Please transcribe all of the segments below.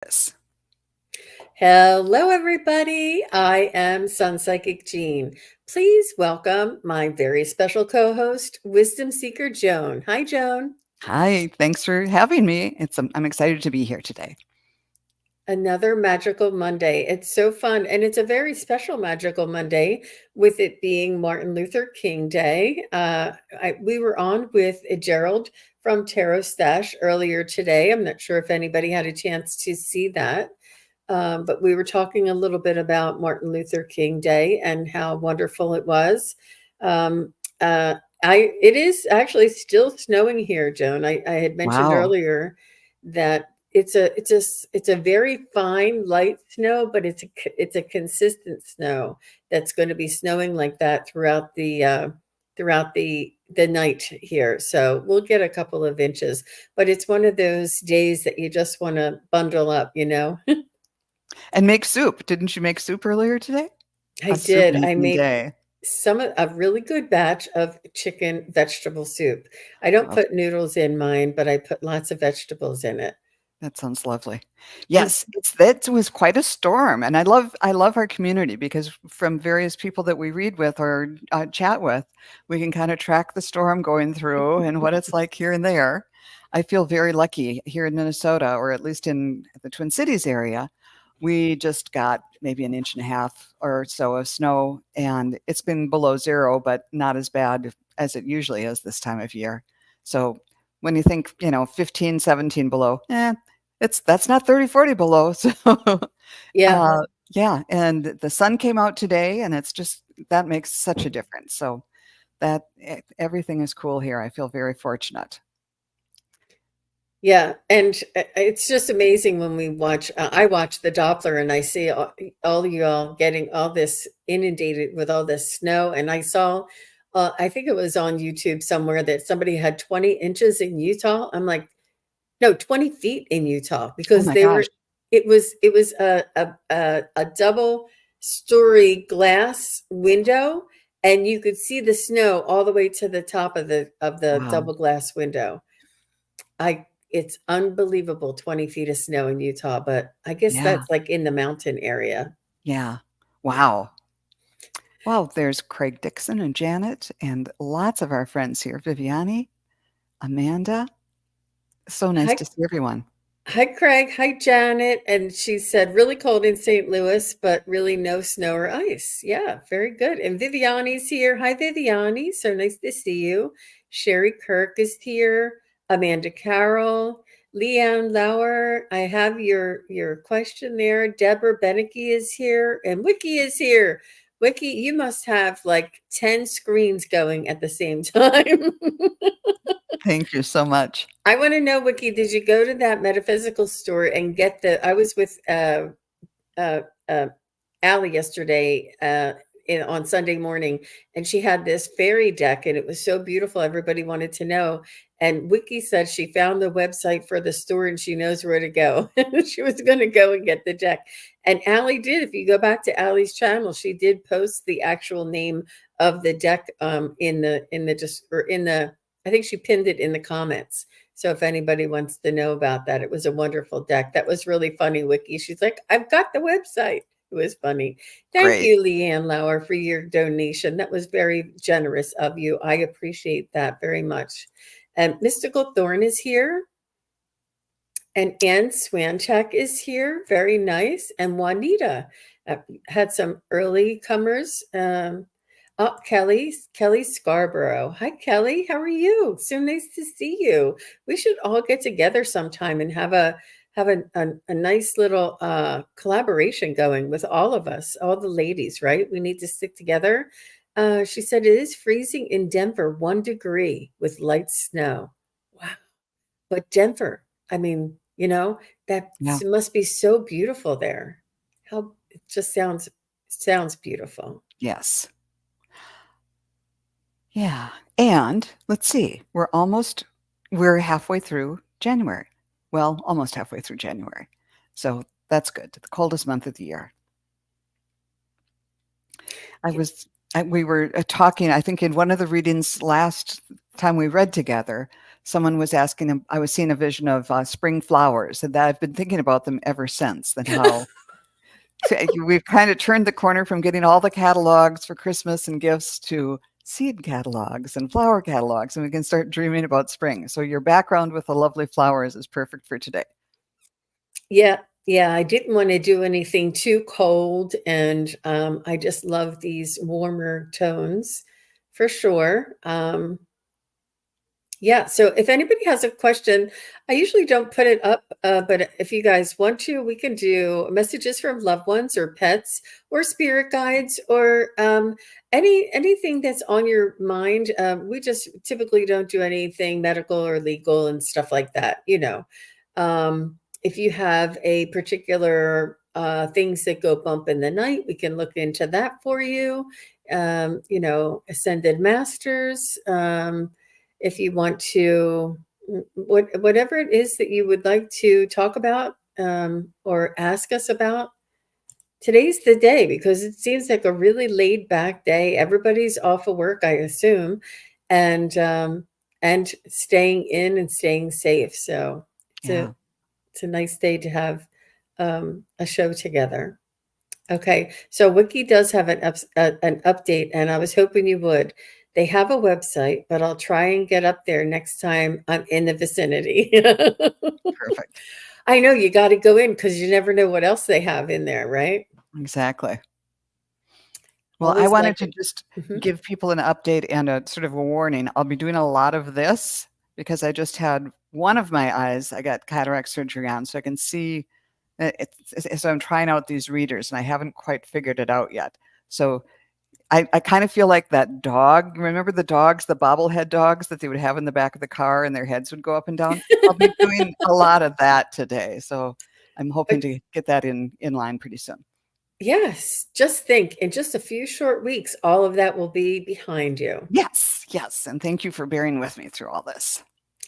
Yes. Hello, everybody. I am SunPsychic Jean. Please welcome my very special co host, Wisdom Seeker Joan. Hi, Joan. Hi, thanks for having me. I'm excited to be here today. Another magical Monday. It's so fun. And it's a very special magical Monday with it being Martin Luther King Day. We were on with Gerald from Tarot Stash earlier today. I'm not sure if anybody had a chance to see that. But we were talking a little bit about Martin Luther King Day and how wonderful it was. Um, it is actually still snowing here, Joan. I had mentioned Wow. earlier that it's a very fine light snow, but it's a consistent snow that's going to be snowing like that throughout the night here. So we'll get a couple of inches, but it's one of those days that you just want to bundle up. And make soup. Didn't you make soup earlier today? I A soup did. I making made day. a really good batch of chicken vegetable soup. I don't Love. put noodles in mine, but I put lots of vegetables in it. That sounds lovely. Mm. Yes, that was quite a storm, and I love our community because from various people that we read with or chat with, we can kind of track the storm going through and what it's like here and there. I feel very lucky here in Minnesota, or at least in the Twin Cities area. We just got maybe an inch and a half or so of snow, and it's been below zero, but not as bad as it usually is this time of year. So when you think, 15, 17 below, that's not 30, 40 below, so, Yeah. uh, yeah, and the sun came out today, and it's just that makes such a difference, so everything is cool here. I feel very fortunate. Yeah, and it's just amazing when I watch the Doppler and I see all you all getting all this inundated with all this snow. And I think it was on YouTube somewhere that somebody had 20 inches in Utah. I'm like, no, 20 feet in Utah Oh because my gosh. it was a double story glass window, and you could see the snow all the way to the top of the Wow. double glass window. It's unbelievable, 20 feet of snow in Utah, but I guess Yeah, that's like in the mountain area. yeah. Wow. Well, there's Craig Dixon and Janet and lots of our friends here, Viviani, Amanda. So nice Hi, to see everyone. hi, Craig. Hi, Janet. And she said, really cold in St. Louis, but really no snow or ice. Yeah, very good. And Viviani's here. Hi, Viviani. So nice to see you. Sherry Kirk is here. Amanda Carroll. Leanne Lauer. I have your question there. Deborah Beneke is here. And Wiki is here. Wiki, you must have like 10 screens going at the same time. Thank you so much. I want to know, Wiki, did you go to that metaphysical store and get I was with uh, uh, Allie yesterday on Sunday morning, and she had this fairy deck, and it was so beautiful. Everybody wanted to know. And Wiki said she found the website for the store and she knows where to go. She was going to go and get the deck. And Allie did. If you go back to Allie's channel, she did post the actual name of the deck in the just or in the I think she pinned it in the comments. So if anybody wants to know about that, it was a wonderful deck. That was really funny, Wiki. She's like, I've got the website. It was funny. Thank Great. you, Leanne Lauer, for your donation. That was very generous of you. I appreciate that very much. And Mystical Thorn is here. And Anne Swanchak is here. Very nice. And Juanita uh, had some early comers. Kelly Scarborough. Hi, Kelly. How are you? So nice to see you. We should all get together sometime and have a nice little collaboration going with all of us, all the ladies, right? We need to stick together. She said it is freezing in Denver, 1 degree with light snow. Wow. But Denver, I mean, that Yeah. must be so beautiful there. How it just sounds beautiful. Yes. Yeah. And let's see, we're halfway through January. Well, almost halfway through January. So that's good. The coldest month of the year. I Y- was, we were talking, I think in one of the readings last time we read together, someone was asking, I was seeing a vision of spring flowers, and that I've been thinking about them ever since, and how we've kind of turned the corner from getting all the catalogs for Christmas and gifts to seed catalogs and flower catalogs, and we can start dreaming about spring. So your background with the lovely flowers is perfect for today. Yeah, yeah, I didn't wanna do anything too cold, and, I just love these warmer tones for sure. Yeah, so if anybody has a question, I usually don't put it up, but if you guys want to, we can do messages from loved ones or pets or spirit guides or anything that's on your mind. We just typically don't do anything medical or legal and stuff like that. If you have a particular things that go bump in the night, we can look into that for you. Ascended masters. If you want to whatever it is that you would like to talk about or ask us about, today's the day because it seems like a really laid back day. Everybody's off of work, I assume, and staying in and staying safe. So it's a Yeah. it's a nice day to have a show together. Okay, so Wiki does have an update, and I was hoping you would. They have a website, but I'll try and get up there next time I'm in the vicinity. Perfect. I know you got to go in because you never know what else they have in there, right? Exactly. Well, I Always wanted like to it. just Mhm. give people an update and a sort of a warning. I'll be doing a lot of this because I just had one of my eyes, I got cataract surgery on, so I can see. So I'm trying out these readers and I haven't quite figured it out yet. So I kind of feel like that dog. Remember the dogs, the bobblehead dogs that they would have in the back of the car and their heads would go up and down? I'll be doing a lot of that today. So I'm hoping to get that in line pretty soon. Yes, just think in just a few short weeks, all of that will be behind you. Yes, yes. And thank you for bearing with me through all this.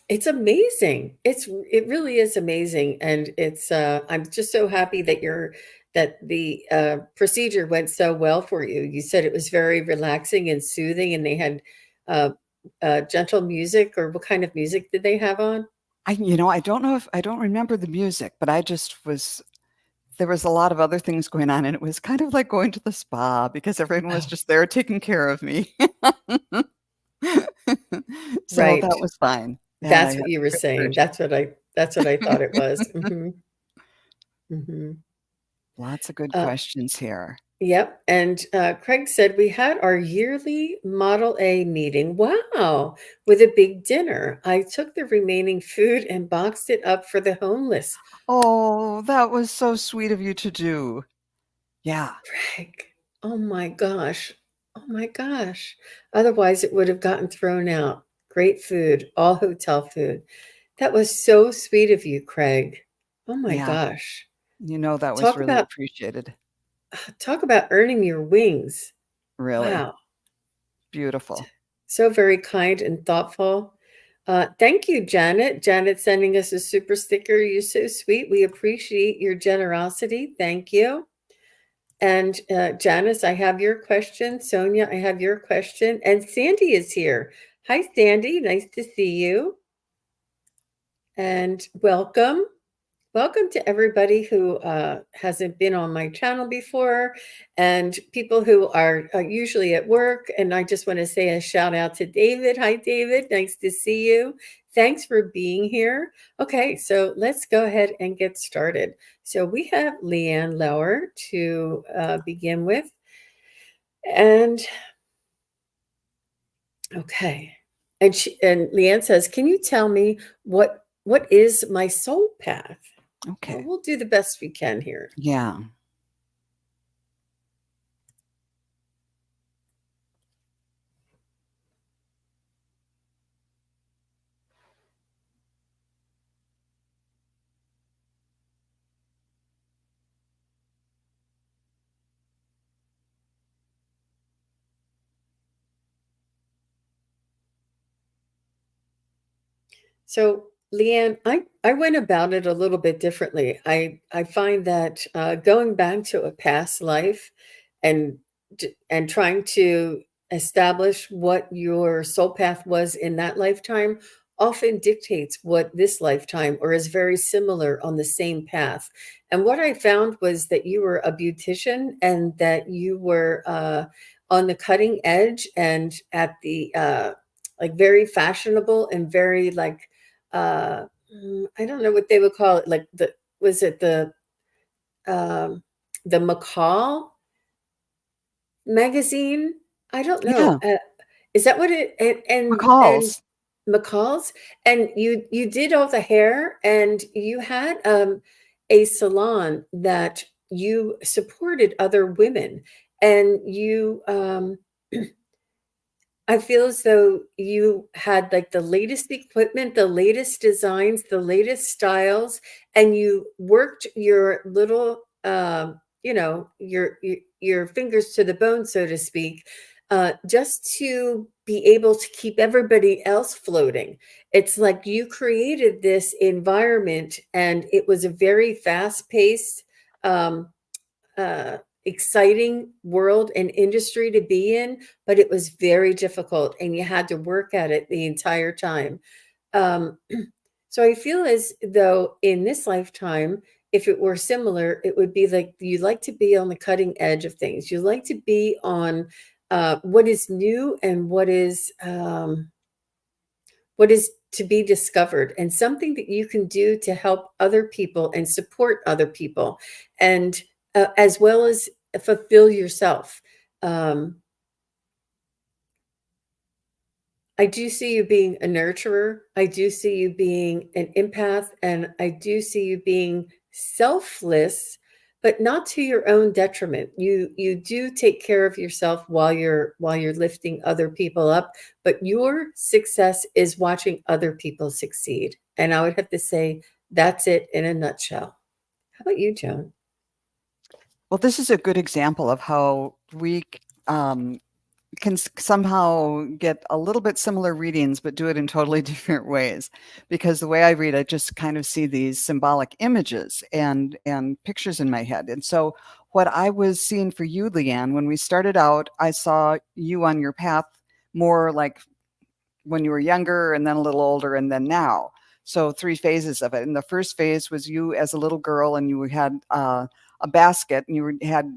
It's amazing. It really is amazing, and I'm just so happy that the procedure went so well for you. You said it was very relaxing and soothing, and they had uh, gentle music, or what kind of music did they have on? I don't know if I don't remember the music, but I just was there was a lot of other things going on, and it was kind of like going to the spa because everyone was Oh, just there taking care of me. So right. that was fine, and I That's had what you were great saying. surgeon. That's what I thought it was. Hmm. Lots of good Uh, questions here. Yep. And Craig said we had our yearly Model A meeting. Wow. With a big dinner. I took the remaining food and boxed it up for the homeless. Oh, that was so sweet of you to do. Yeah, Craig. Oh my gosh. Oh my gosh. Otherwise, it would have gotten thrown out. Great food, all hotel food. That was so sweet of you, Craig. Oh my yeah. gosh. That was Talk really about appreciated. talk about earning your wings. Really. Wow. Beautiful. So very kind and thoughtful. Thank you, Janet. Janet sending us a super sticker. You're so sweet. We appreciate your generosity. Thank you. And Janice, I have your question. Sonia, I have your question. And Sandy is here. Hi, Sandy. Nice to see you. And welcome. Welcome to everybody who hasn't been on my channel before and people who are usually at work. And I just want to say a shout out to David. Hi, David. Nice to see you. Thanks for being here. Okay, so let's go ahead and get started. So we have Leanne Lauer to begin with. And okay. And Leanne says, "Can you tell me what is my soul path?" Well, Okay. we'll do the best we can here. Yeah. So, Leanne, I went about it a little bit differently. I find that going back to a past life and and trying to establish what your soul path was in that lifetime often dictates what this lifetime, or is very similar on the same path. And what I found was that you were a beautician, and that you were on the cutting edge, and at the like very fashionable, and very like uh, I don't know what they would call it, like was it um, the McCall magazine? I don't know. Yeah, Is that what it, and McCall's. McCall's? And you did all the hair, and you had a salon that you supported other women, and you I feel as though you had like the latest equipment, the latest designs, the latest styles, and you worked your little, your fingers to the bone, so to speak, just to be able to keep everybody else floating. It's like you created this environment, and it was a very fast paced, um, uh, exciting world and industry to be in, but it was very difficult, and you had to work at it the entire time. Um, so I feel as though in this lifetime, if it were similar, it would be like you like to be on the cutting edge of things. You like to be on what is new, and what is to be discovered, and something that you can do to help other people and support other people, and as well as fulfill yourself. um, I do see you being a nurturer. I do see you being an empath, and I do see you being selfless, but not to your own detriment. You do take care of yourself while you're lifting other people up, but your success is watching other people succeed. And I would have to say that's it in a nutshell. How about you, Joan? Well, this is a good example of how we um, can somehow get a little bit similar readings, but do it in totally different ways. Because the way I read, I just kind of see these symbolic images and pictures in my head. And so, what I was seeing for you, Leanne, when we started out, I saw you on your path more like when you were younger, and then a little older, and then now. So 3 phases of it. And the first phase was you as a little girl, and you had a basket, and had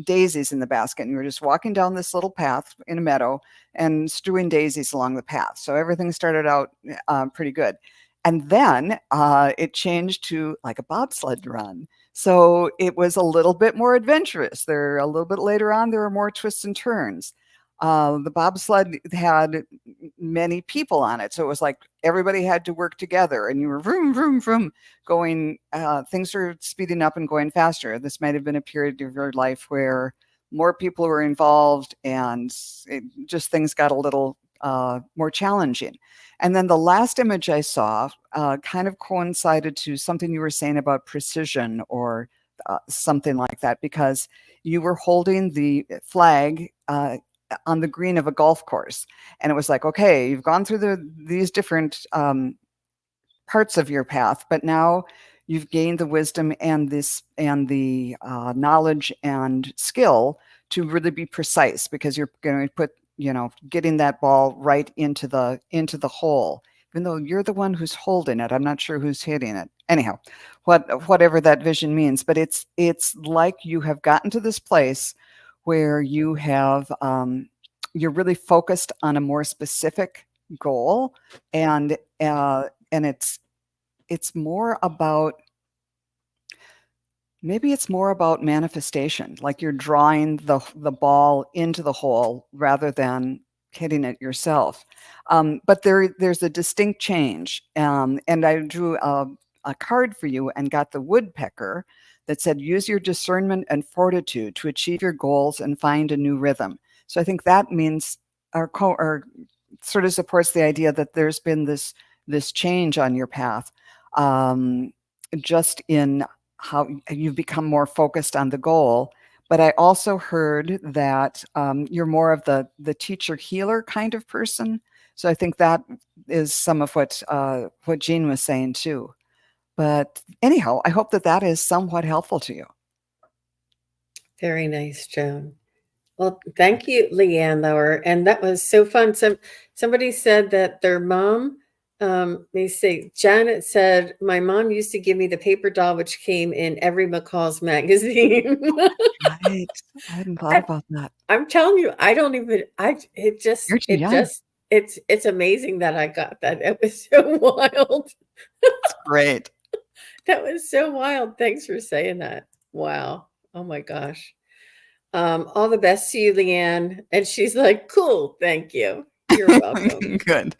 daisies in the basket, and you were just walking down this little path in a meadow and strewing daisies along the path. So everything started out pretty good. And then it changed to like a bobsled run. So it was a little bit more adventurous. There, a little bit later on, there were more twists and turns. The bobsled had many people on it, so it was like everybody had to work together, and you were vroom, vroom, vroom, going. Things are speeding up and going faster. This might have been a period of your life where more people were involved, and just things got a little more challenging. And then the last image I saw kind of coincided to something you were saying about precision, or something like that, because you were holding the flag on the green of a golf course. And it was like, okay, you've gone through these different parts of your path, but now you've gained the wisdom and the knowledge and skill to really be precise, because you're going to put, getting that ball right into the hole, even though you're the one who's holding it. I'm not sure who's hitting it. Anyhow, whatever that vision means, but it's like you have gotten to this place where you're really focused on a more specific goal, and and it's more about, maybe it's more about manifestation, like you're drawing the ball into the hole rather than hitting it yourself. But there's a distinct change. And I drew a card for you and got the woodpecker that said, use your discernment and fortitude to achieve your goals and find a new rhythm. So I think that means, or sort of supports the idea that there's been this change on your path, um, just in how you've become more focused on the goal. But I also heard that you're more of the teacher healer kind of person. So I think that is some of what Jean was saying too. But anyhow, I hope that that is somewhat helpful to you. Very nice, Joan. Well, thank you, Leanne Lower. And that was so fun. Somebody said that their mom Let me see. Janet said, my mom used to give me the paper doll, which came in every McCall's magazine. Right. I hadn't thought I, about that. I'm telling you, I don't even, You're too young. it's amazing that I got that. It was so wild. It's great. That was so wild. Thanks for saying that. Wow. Oh my gosh. All the best to you, Leanne. And she's like, cool. Thank you. You're welcome. Good.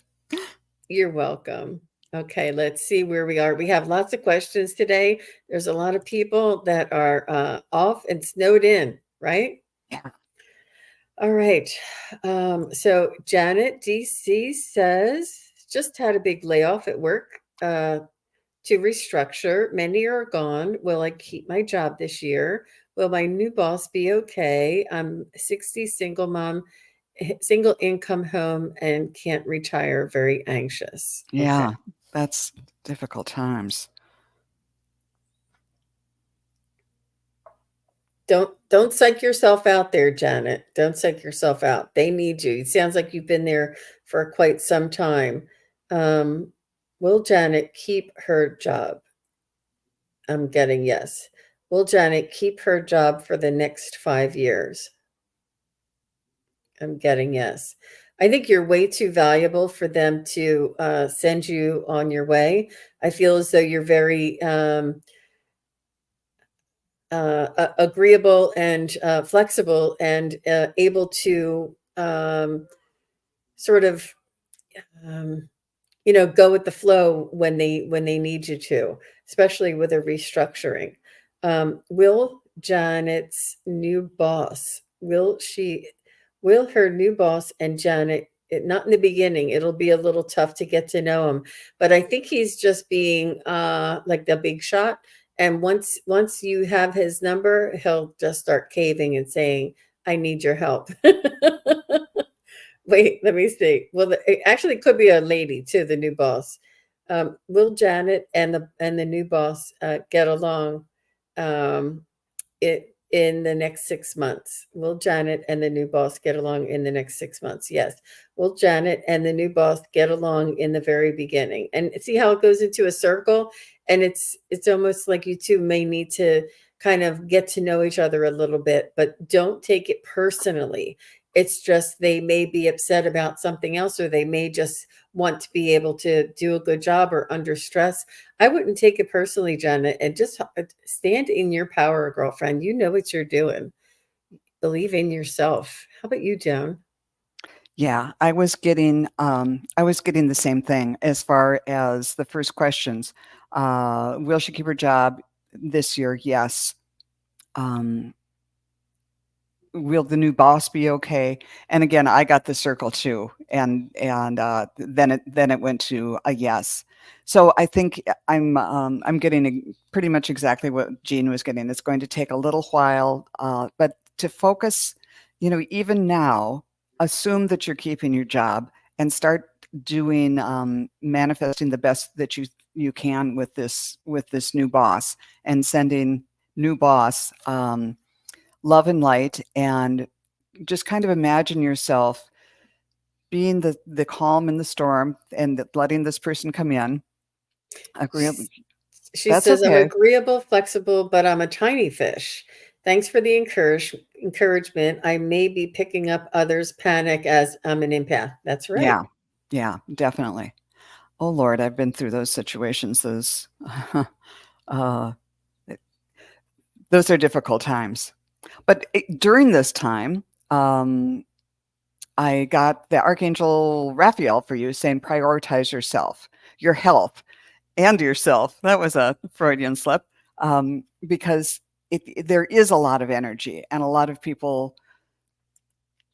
You're welcome. Okay, let's see where we are. We have lots of questions today. There's a lot of people that are off and snowed in, right? Yeah. All right. So Janet DC says, just had a big layoff at work to restructure. Many are gone. Will I keep my job this year? Will my new boss be okay? I'm 60, single mom, single income home, and can't retire. Very anxious. Okay. Yeah. That's difficult times. Don't psych yourself out there, Janet. Don't psych yourself out. They need you. It sounds like you've been there for quite some time. Um, will Janet keep her job? I'm getting yes. Will Janet keep her job for the next 5 years? I'm getting yes. I think you're way too valuable for them to send you on your way. I feel as though you're very agreeable and flexible and able to sort of um, go with the flow when they need you to, especially with a restructuring. Will Janet's new boss, will her new boss and Janet, not in the beginning, it'll be a little tough to get to know him, but I think he's just being like the big shot. And once you have his number, he'll just start caving and saying, I need your help. Wait, let me see. Well, it actually could be a lady too, the new boss. Will Janet and the new boss get along um, it in the next 6 months? Will Janet and the new boss get along in the next 6 months? Yes. Will Janet and the new boss get along in the very beginning? And see how it goes into a circle, and it's almost like you two may need to kind of get to know each other a little bit, but don't take it personally. It's just they may be upset about something else, or they may just want to be able to do a good job or under stress. I wouldn't take it personally, Janet, and just stand in your power, girlfriend. You know what you're doing. Believe in yourself. How about you, Joan? Yeah, I was getting the same thing as far as the first questions. Will she keep her job this year? Yes. Um, will the new boss be okay? And again, I got the circle too, and then it went to a yes. So I think I'm getting pretty much exactly what Jean was getting. It's going to take a little while, but to focus, even now, assume that you're keeping your job and start doing manifesting the best that you can with this new boss and sending new boss. Love and light, and just kind of imagine yourself being the calm in the storm and letting this person come in. Agreeable. She That's says, I'm okay. agreeable, flexible, but I'm a tiny fish. Thanks for the encouragement. I may be picking up others' panic as I'm an empath. That's right. Yeah. Yeah, definitely. Oh Lord, I've been through those situations. Uh, those are difficult times. But during this time, I got the Archangel Raphael for you saying prioritize yourself, your health, and yourself. That was a Freudian slip, because there is a lot of energy, and a lot of people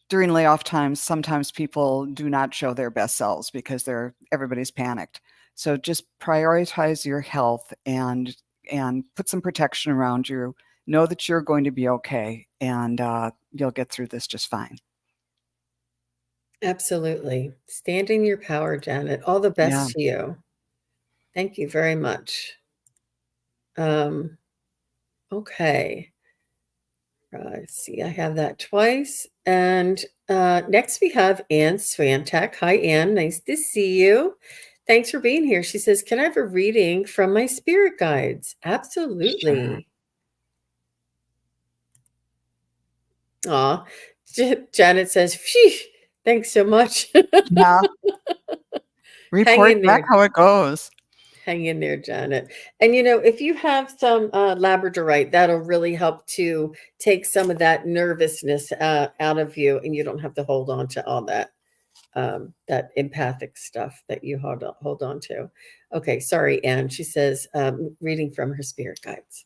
during layoff times, sometimes people do not show their best selves because everybody's panicked. So just prioritize your health and put some protection around you. Know that you're going to be okay, and you'll get through this just fine. Absolutely. Stand in your power, Janet. All the Yeah. best to you. Thank you very much. Um, okay. Let's see, I have that twice. And next we have Anne Swantek. Hi, Anne. Nice to see you. Thanks for being here. She says, "Can I have a reading from my spirit guides?" Sure. Absolutely. Aw. Janet says, "Phew, thanks so much." Yeah. Hang Report in back there. how it goes. Hang in there, Janet. And if you have some labradorite, that'll really help to take some of that nervousness out of you, and you don't have to hold on to all that empathic stuff that you hold on to. Okay, sorry, Anne. She says, reading from her spirit guides.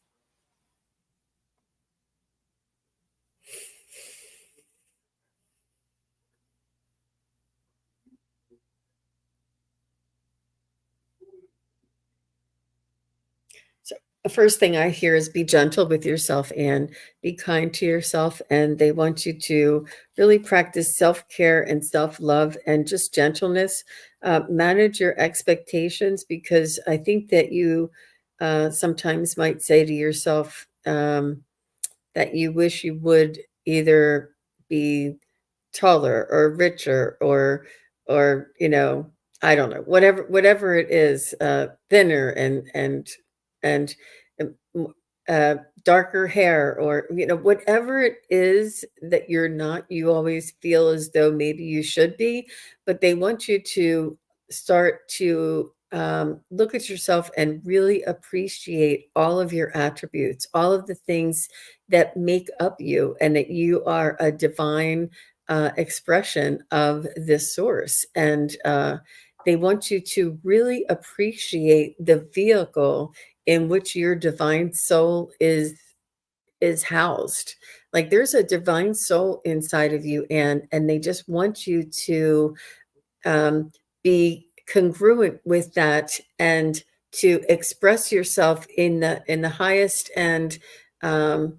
So the first thing I hear is be gentle with yourself and be kind to yourself. And they want you to really practice self care and self love and just gentleness. Manage your expectations because I think that you sometimes might say to yourself that you wish you would either be taller or richer or I don't know, whatever it is, thinner and um, uh, darker hair, or whatever it is that you're not, you always feel as though maybe you should be, but they want you to start to look at yourself and really appreciate all of your attributes, all of the things that make up you, and that you are a divine expression of this source. And they want you to really appreciate the vehicle in which your divine soul is housed. Like there's a divine soul inside of you, and they just want you to um, be congruent with that and to express yourself in the highest and um,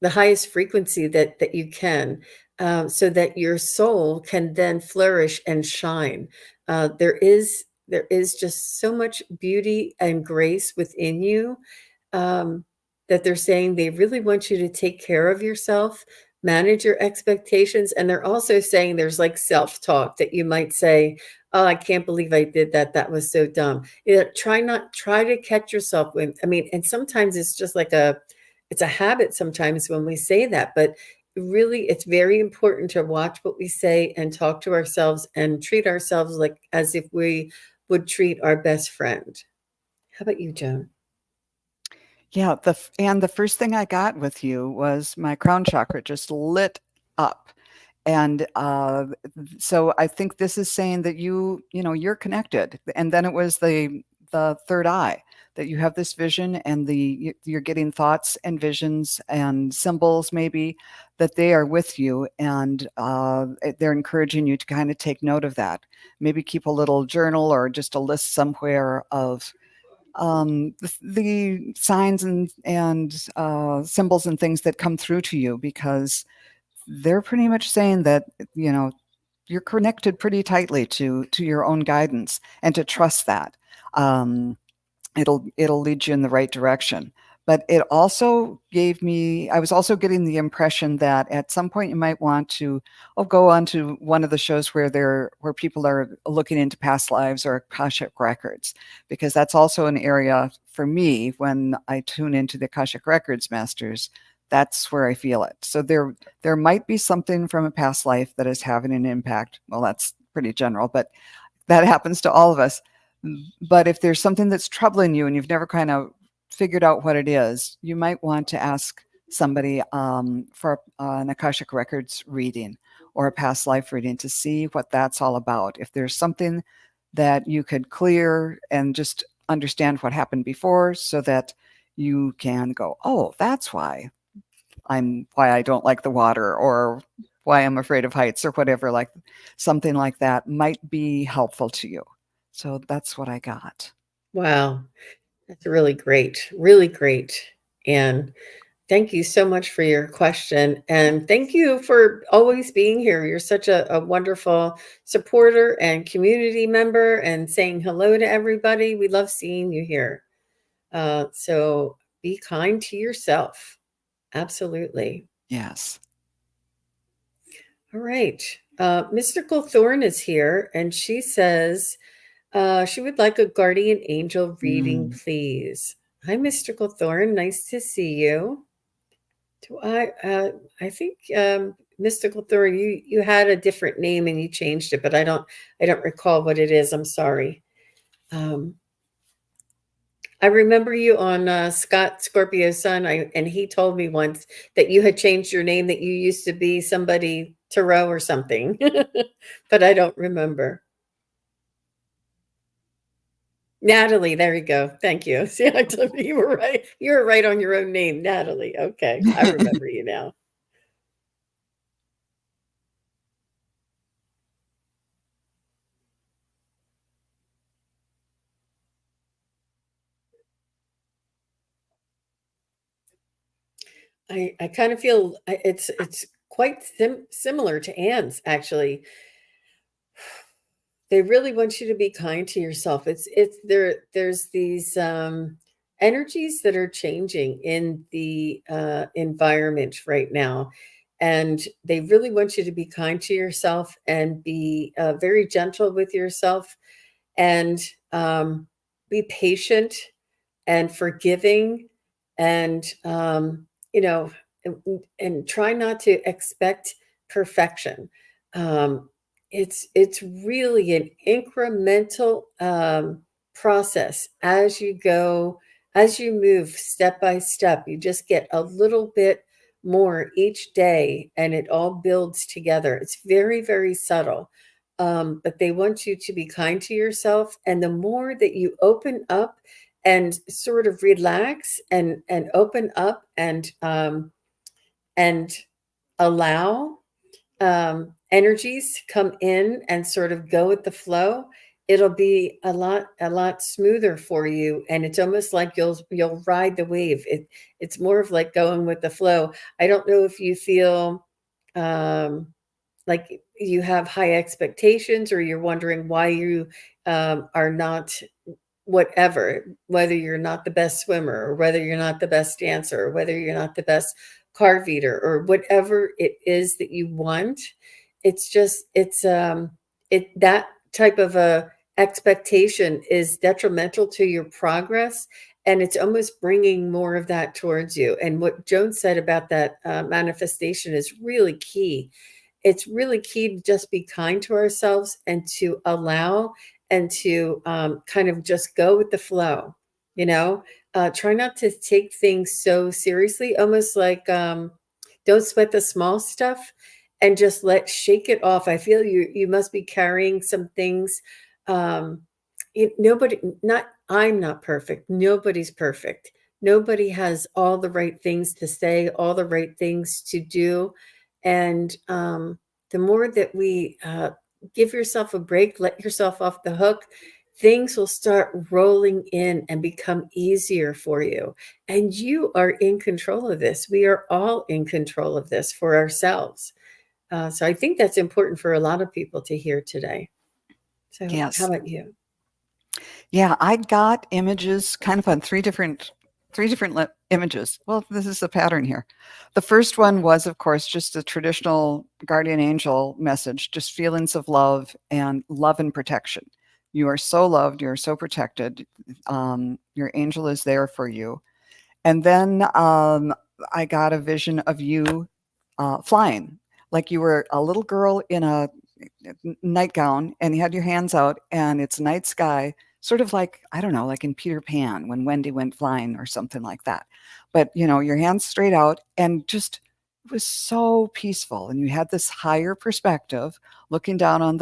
the highest frequency that you can, so that your soul can then flourish and shine. There is just so much beauty and grace within you, um, that they're saying they really want you to take care of yourself, manage your expectations, and they're also saying there's like self-talk that you might say, "Oh, I can't believe I did that. That was so dumb." Try to catch yourself when, I mean, and sometimes it's just like it's a habit sometimes when we say that, but really it's very important to watch what we say and talk to ourselves and treat ourselves like as if we would treat our best friend. How about you, Joan? Yeah, and the first thing I got with you was my crown chakra just lit up. And so I think this is saying that you're connected. And then it was the third eye, that you have this vision, and you're getting thoughts and visions and symbols maybe, that they are with you, and they're encouraging you to kind of take note of that. Maybe keep a little journal or just a list somewhere of the signs and symbols and things that come through to you, because they're pretty much saying that you know you're connected pretty tightly to your own guidance, and to trust that. Um, it'll lead you in the right direction. But it also gave me I was also getting the impression that at some point you might want to go on to one of the shows where people are looking into past lives or Akashic records, because that's also an area for me when I tune into the Akashic records masters. That's where I feel it. So there might be something from a past life that is having an impact. Well, that's pretty general, but that happens to all of us. But if there's something that's troubling you and you've never kind of figured out what it is, you might want to ask somebody for an Akashic Records reading or a past life reading to see what that's all about. If there's something that you could clear and just understand what happened before, so that you can go, oh, that's why I don't like the water, or why I'm afraid of heights, or whatever, like something like that might be helpful to you. So that's what I got. Wow, that's really great, really great. And thank you so much for your question. And thank you for always being here. You're such a wonderful supporter and community member and saying hello to everybody. We love seeing you here. So be kind to yourself. Absolutely. Yes. All right. Mystical Thorn is here, and she says, She would like a guardian angel reading, Mm. please. Hi, Mystical Thorn. Nice to see you. Do I think Mystical Thorn, you had a different name and you changed it, but I don't recall what it is. I'm sorry. Um, I remember you on Scott Scorpio's son, and he told me once that you had changed your name, that you used to be somebody Tarot or something, but I don't remember. Natalie, there you go. Thank you. See, I told you, you were right. You were right on your own name, Natalie. Okay, I remember you now. I kind of feel it's quite similar to Anne's actually. They really want you to be kind to yourself. It's there's these energies that are changing in the environment right now, and they really want you to be kind to yourself and be very gentle with yourself, and be patient and forgiving, and you know and, and try not to expect perfection. um, it's really an incremental process. As you go, as you move step by step, you just get a little bit more each day, and it all builds together. It's very, very subtle. But they want you to be kind to yourself, and the more that you open up and sort of relax and open up and allow energies come in and sort of go with the flow, it'll be a lot smoother for you, and it's almost like you'll ride the wave. It's more of like going with the flow. I don't know if you feel um like you have high expectations, or you're wondering why you are not whatever, whether you're not the best swimmer, or whether you're not the best dancer, or whether you're not the best card reader, or whatever it is that you want. It's just it that type of a expectation is detrimental to your progress, and it's almost bringing more of that towards you. And what Joan said about that manifestation is really key. It's really key to just be kind to ourselves and to allow, and to kind of just go with the flow, you know. Try not to take things so seriously, almost like don't sweat the small stuff, and just shake it off. I feel you must be carrying some things. um Nobody, not, I'm not perfect, nobody's perfect. Nobody has all the right things to say, all the right things to do. And the more that we give yourself a break, let yourself off the hook, things will start rolling in and become easier for you. And you are in control of this. We are all in control of this for ourselves. So I think that's important for a lot of people to hear today. So, how Yes. about you? Yeah, I got images kind of on three different images. Well, this is the pattern here. The first one was, of course, just a traditional guardian angel message, just feelings of love and protection. You are so loved, you are so protected. Your angel is there for you. And then I got a vision of you flying, like you were a little girl in a nightgown and you had your hands out and it's night sky, sort of like, I don't know, like in Peter Pan when Wendy went flying or something like that. But, your hands straight out and just it was so peaceful. And you had this higher perspective looking down on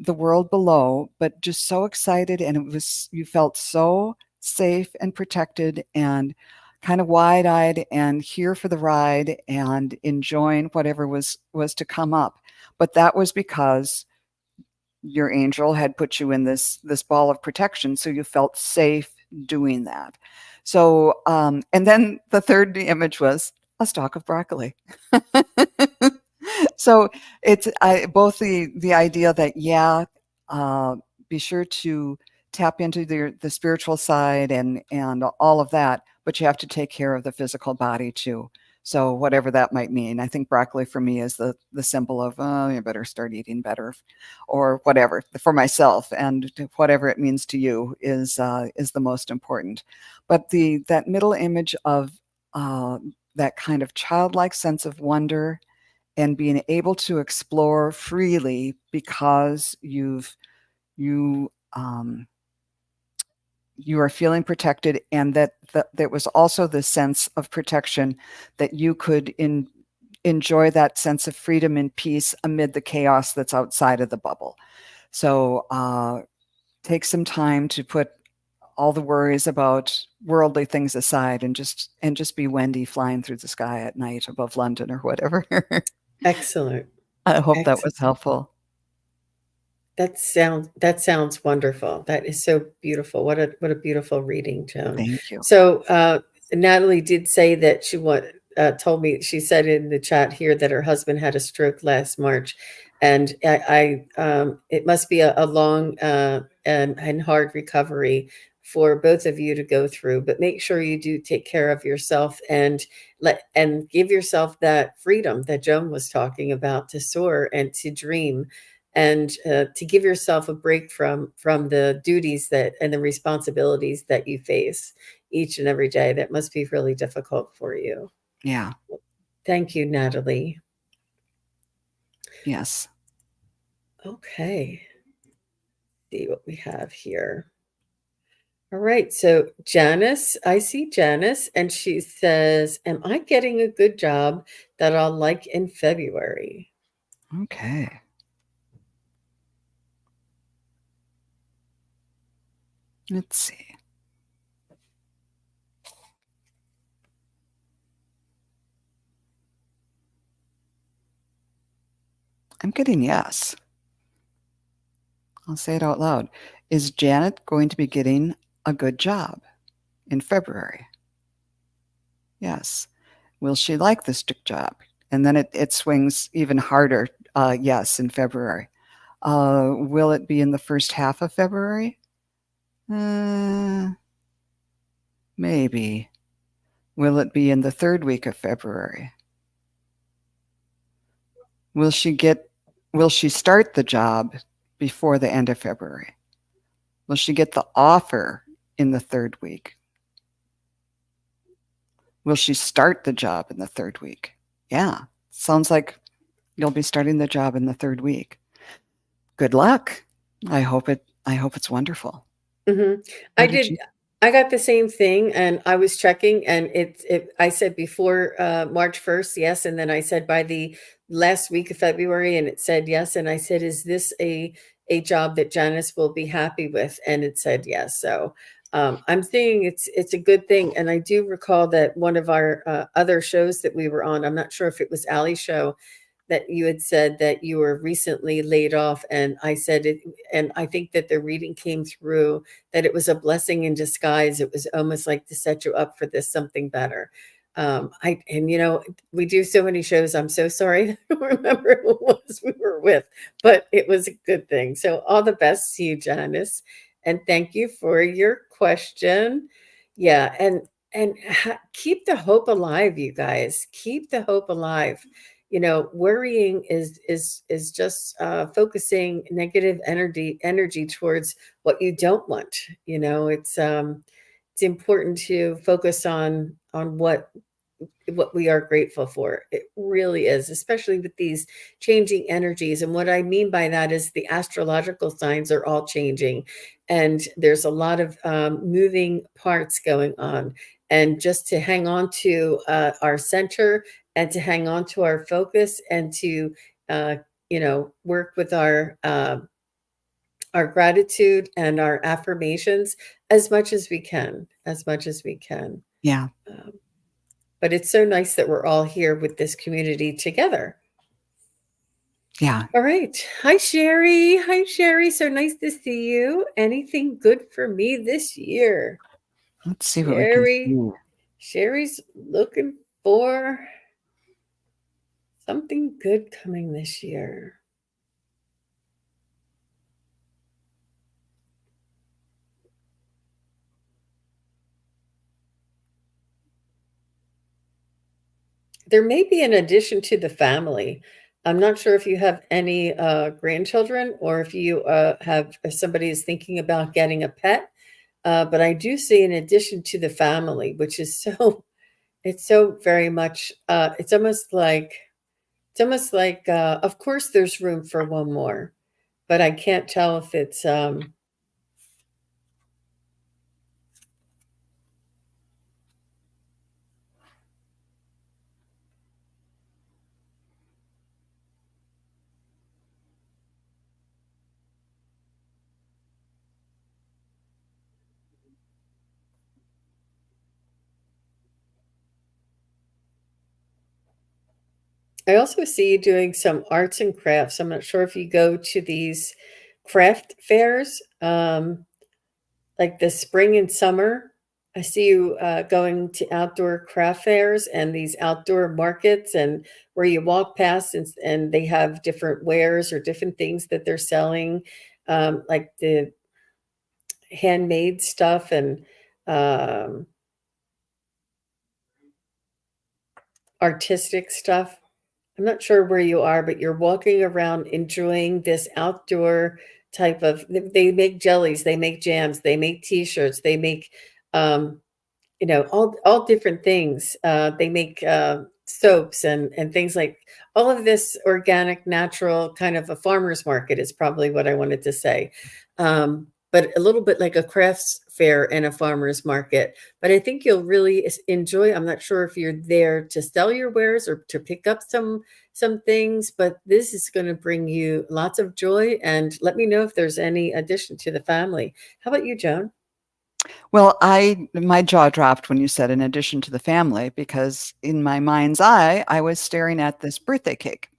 the world below, but just so excited. And you felt so safe and protected and kind of wide-eyed and here for the ride and enjoying whatever was to come up. But that was because your angel had put you in this ball of protection, so you felt safe doing that. So, and then the third image was a stalk of broccoli. So it's both the idea that uh, be sure to tap into the spiritual side and all of that, but you have to take care of the physical body too. So whatever that might mean, I think broccoli for me is the symbol of, oh, you better start eating better, or whatever for myself, and whatever it means to you is the most important. But that middle image of that kind of childlike sense of wonder and being able to explore freely because you you are feeling protected, and that there was also the sense of protection that you could enjoy that sense of freedom and peace amid the chaos that's outside of the bubble. So take some time to put all the worries about worldly things aside, and just be Wendy flying through the sky at night above London or whatever. Excellent. I hope that was Excellent. helpful. That sounds wonderful. That is so beautiful. What a beautiful reading, Joan. Thank you. So Natalie did say that told me, she said in the chat here that her husband had a stroke last March, and it must be a long and hard recovery for both of you to go through. But make sure you do take care of yourself, and give yourself that freedom that Joan was talking about, to soar and to dream, and to give yourself a break from the duties that and the responsibilities that you face each and every day. That must be really difficult for you. Yeah. Thank you, Natalie. Yes. Okay, see what we have here. All right, so Janice, I see Janice, and she says, am I getting a good job that I'll like in February? Okay. Let's see. I'm getting yes. I'll say it out loud. Is Janet going to be getting a good job in February? Yes. Will she like this job? And then it swings even harder. Yes, in February. Will it be in the first half of February? Uh, maybe. Will it be in the third week of February? Will she get? Will she start the job before the end of February? Will she get the offer in the third week? Will she start the job in the third week? Yeah, sounds like you'll be starting the job in the third week. Good luck. I hope it's wonderful. Mhm. I What did did you I got the same thing, and I was checking, and I said before, March 1st, yes, and then I said by the last week of February, and it said yes, and I said, "Is this a job that Janice will be happy with?" And it said yes. So, I'm thinking it's a good thing, and I do recall that one of our, other shows that we were on, I'm not sure if it was Ally's show, that you had said that you were recently laid off, and I said it, and I think that the reading came through that it was a blessing in disguise. It was almost like to set you up for this something better. I and we do so many shows. I'm so sorry. I don't remember who it was we were with, but it was a good thing. So all the best to you, Janice, and thank you for your question. Yeah, and keep the hope alive, you guys. Keep the hope alive. Worrying is just focusing negative energy towards what you don't want. It's important to focus on what we are grateful for. It really is, especially with these changing energies. And what I mean by that is the astrological signs are all changing, and there's a lot of moving parts going on. And just to hang on to our center, and to hang on to our focus, and to uh, work with our gratitude and our affirmations as much as we can, as much as we can. Yeah, Um, but it's so nice that we're all here with this community together. yeah. All right. Hi, Sherry. Hi, Sherry. So nice to see you. Anything good for me this year? Let's see what we can Sherry. see. Sherry's looking for something good coming this year. there may be an addition to the family. I'm not sure if you have any grandchildren or if you have if somebody is thinking about getting a pet, but I do see an addition to the family, which is so it's so very much it's almost like of course there's room for one more, but I can't tell if it's I also see you doing some arts and crafts. I'm not sure if you go to these craft fairs, like the spring and summer. I see you going to outdoor craft fairs and these outdoor markets, and where you walk past and they have different wares or different things that they're selling, like the handmade stuff and um, artistic stuff. I'm not sure where you are, but you're walking around enjoying this outdoor type of they make jellies, they make jams, they make t-shirts, they make um, all different things. They make soaps and things like all of this organic, natural kind of a farmer's market is probably what I wanted to say. But a little bit like a crafts fair and a farmer's market. But I think you'll really enjoy. I'm not sure if you're there to sell your wares or to pick up some things, but this is going to bring you lots of joy. And let me know if there's any addition to the family. How about you, Joan? Well, my jaw dropped when you said in addition to the family, because in my mind's eye, I was staring at this birthday cake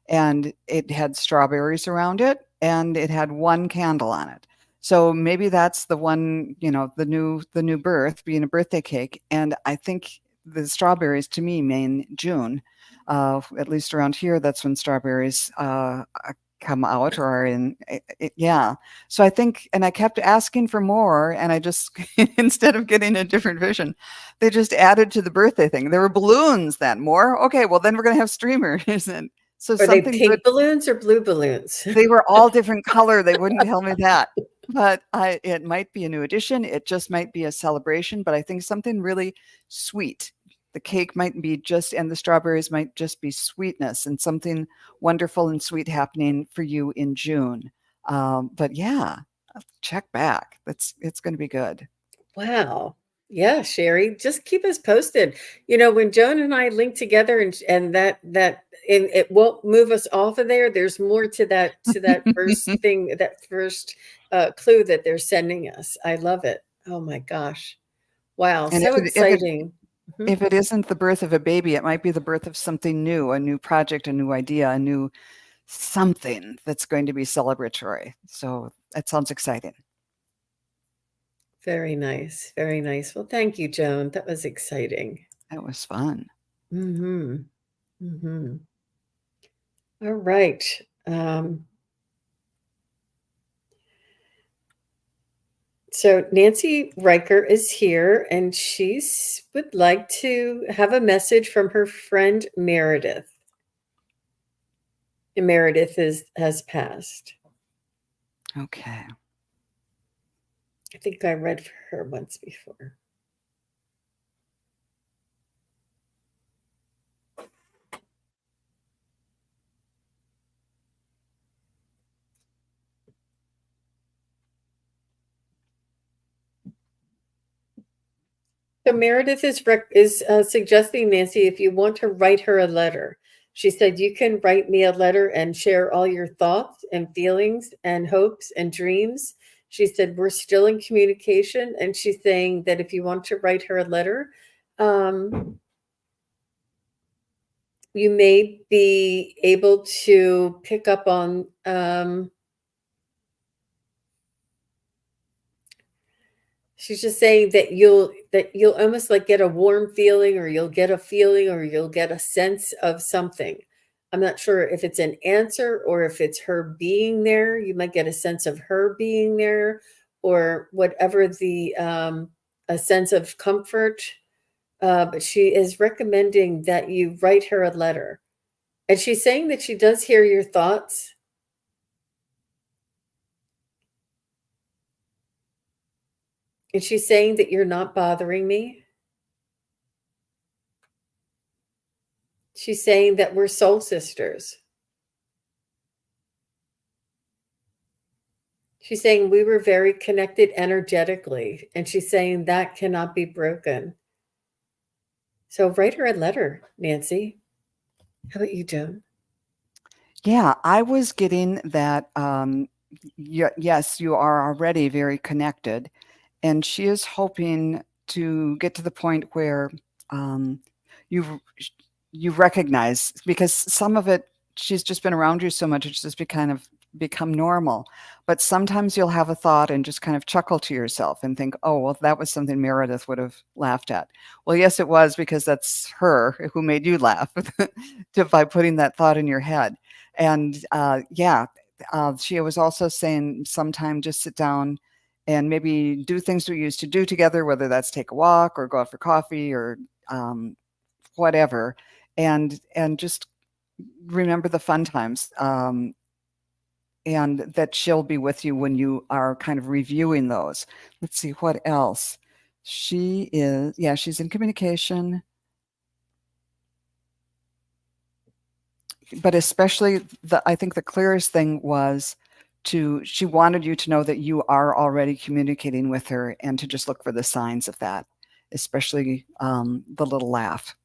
and it had strawberries around it and it had one candle on it. So maybe that's the one, the new birth being a birthday cake. And I think the strawberries to me mean June. At least around here, that's when strawberries come out or are yeah. So I think, and I kept asking for more, and I just, instead of getting a different vision, they just added to the birthday thing. There were balloons then, more. Okay, well, then we're going to have streamers. And so Are they something good. pink balloons or blue balloons? They were all different color. They wouldn't tell me that. But it might be a new addition. It just might be a celebration, but I think something really sweet. The cake might be just, and the strawberries might just be sweetness and something wonderful and sweet happening for you in June. But yeah, check back. It's going to be good. Wow. Yeah, Sherry, just keep us posted. You know, when Joan and I link together and it won't move us off of there. There's more to that first thing, that first clue that they're sending us. I love it. Oh my gosh. Wow, And so exciting. Mhm. if it isn't the birth of a baby, it might be the birth of something new, a new project, a new idea, a new something that's going to be celebratory. So that sounds exciting. Very nice. Very nice. Well, thank you, Joan. That was exciting. That was fun. Mhm. Mhm. All right. Um So Nancy Riker is here, and she's would like to have a message from her friend Meredith. And Meredith has passed. Okay. I think I read for her once before. So Meredith is suggesting, Nancy, if you want to write her a letter. She said you can write me a letter and share all your thoughts and feelings and hopes and dreams. She said we're still in communication, and she's saying that if you want to write her a letter, um, you may be able to pick up on she's just saying that you'll almost like get a warm feeling, or you'll get a feeling, or you'll get a sense of something. I'm not sure if it's an answer or if it's her being there. You might get a sense of her being there, or whatever the a sense of comfort, but she is recommending that you write her a letter. And she's saying that she does hear your thoughts. And she's saying that you're not bothering me. She's saying that we're soul sisters. She's saying we were very connected energetically, and she's saying that cannot be broken. So write her a letter, Nancy. How about you, Joan? Yeah, I was getting that, yes, you are already very connected, and she is hoping to get to the point where, um, you you recognize because some of it, she's just been around you so much, it's just kind of become normal. But sometimes you'll have a thought and just kind of chuckle to yourself and think, "Oh, well, that was something Meredith would have laughed at." Well, yes, it was because that's her who made you laugh by putting that thought in your head. And, yeah, she was also saying sometime just sit down and maybe do things we used to do together, whether that's take a walk or go out for coffee or, whatever, and just remember the fun times, and that she'll be with you when you are kind of reviewing those. Let's see, what else? She's in communication. But especially I think the clearest thing was she wanted you to know that you are already communicating with her and to just look for the signs of that, especially, the little laugh.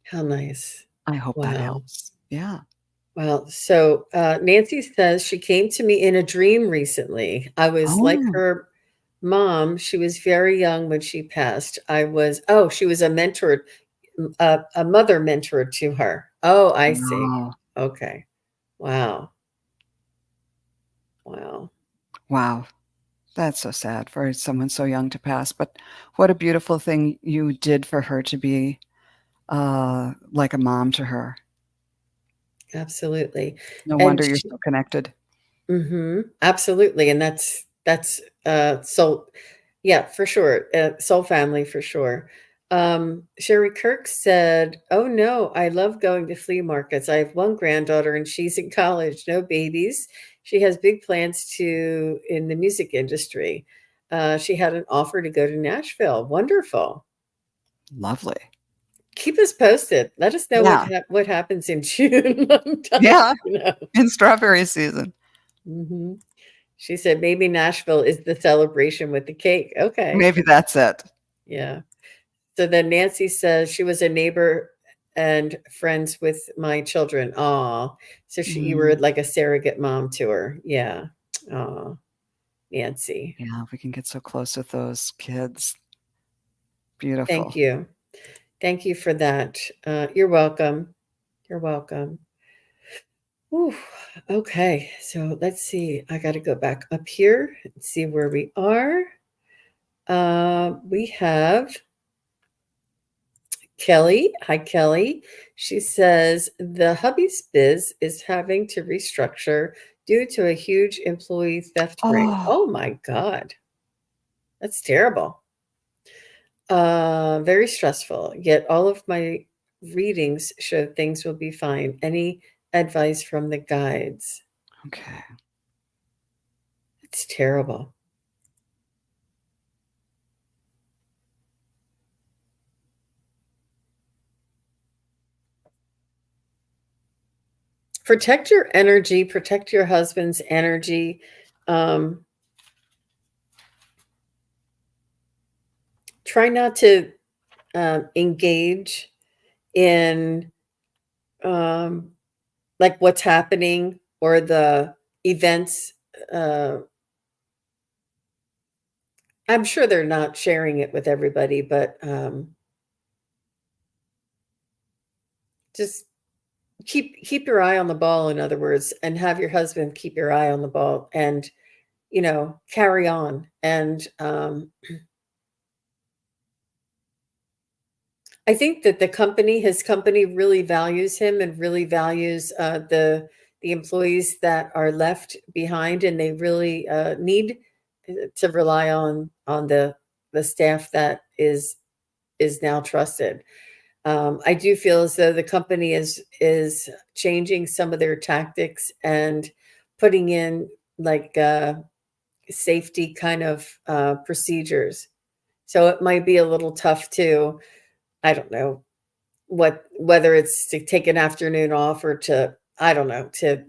How nice. I hope that Wow. helps. Yeah. Well, so Nancy says she came to me in a dream recently. I was like Oh, her mom. She was very young when she passed. She was a mentor, a mother mentor to her. Oh, I see. wow. Okay. Wow. Wow. Wow. That's so sad for someone so young to pass, but what a beautiful thing you did for her to be, like a mom to her. Absolutely. No And wonder you're so connected. absolutely. And that's soul, yeah, for sure. Soul family for sure. Sherry Kirk said, "Oh no, I love going to flea markets. I have one granddaughter and she's in college, no babies. She has big plans to in the music industry. She had an offer to go to Nashville. Wonderful. Lovely. Keep us posted. Let us know Yeah. what happens in June. I'm dying Yeah, to know." in strawberry season. Mhm. She said, "Maybe Nashville is the celebration with the cake." Okay. Maybe that's it. Yeah. So then Nancy says she was a neighbor and friends with my children. Aw. So you were Mm, like a surrogate mom to her. Yeah. Aw, Nancy. yeah, we can get so close with those kids. Thank Beautiful. you. Thank you for that. You're welcome. You're welcome. Ooh, okay. So let's see. I got to go back up here and see where we are. We have Kelly. Hi, Kelly. She says the hubby's biz is having to restructure due to a huge employee theft ring. Oh, Oh my God. That's terrible. Very stressful. Yet all of my readings show things will be fine. Any advice from the guides? okay. It's terrible. Protect your energy, protect your husband's energy. Um, Try not to engage in um, like what's happening or the events. Uh, I'm sure they're not sharing it with everybody, but just keep your eye on the ball. In other words, and have your husband keep your eye on the ball, and carry on. And I think that his company, really values him and really values the employees that are left behind, and they really need to rely on the staff that is. is now trusted. I do feel as though the company is changing some of their tactics and putting in like safety kind of procedures. So it might be a little tough to, I don't know, whether it's to take an afternoon off or to, I don't know, to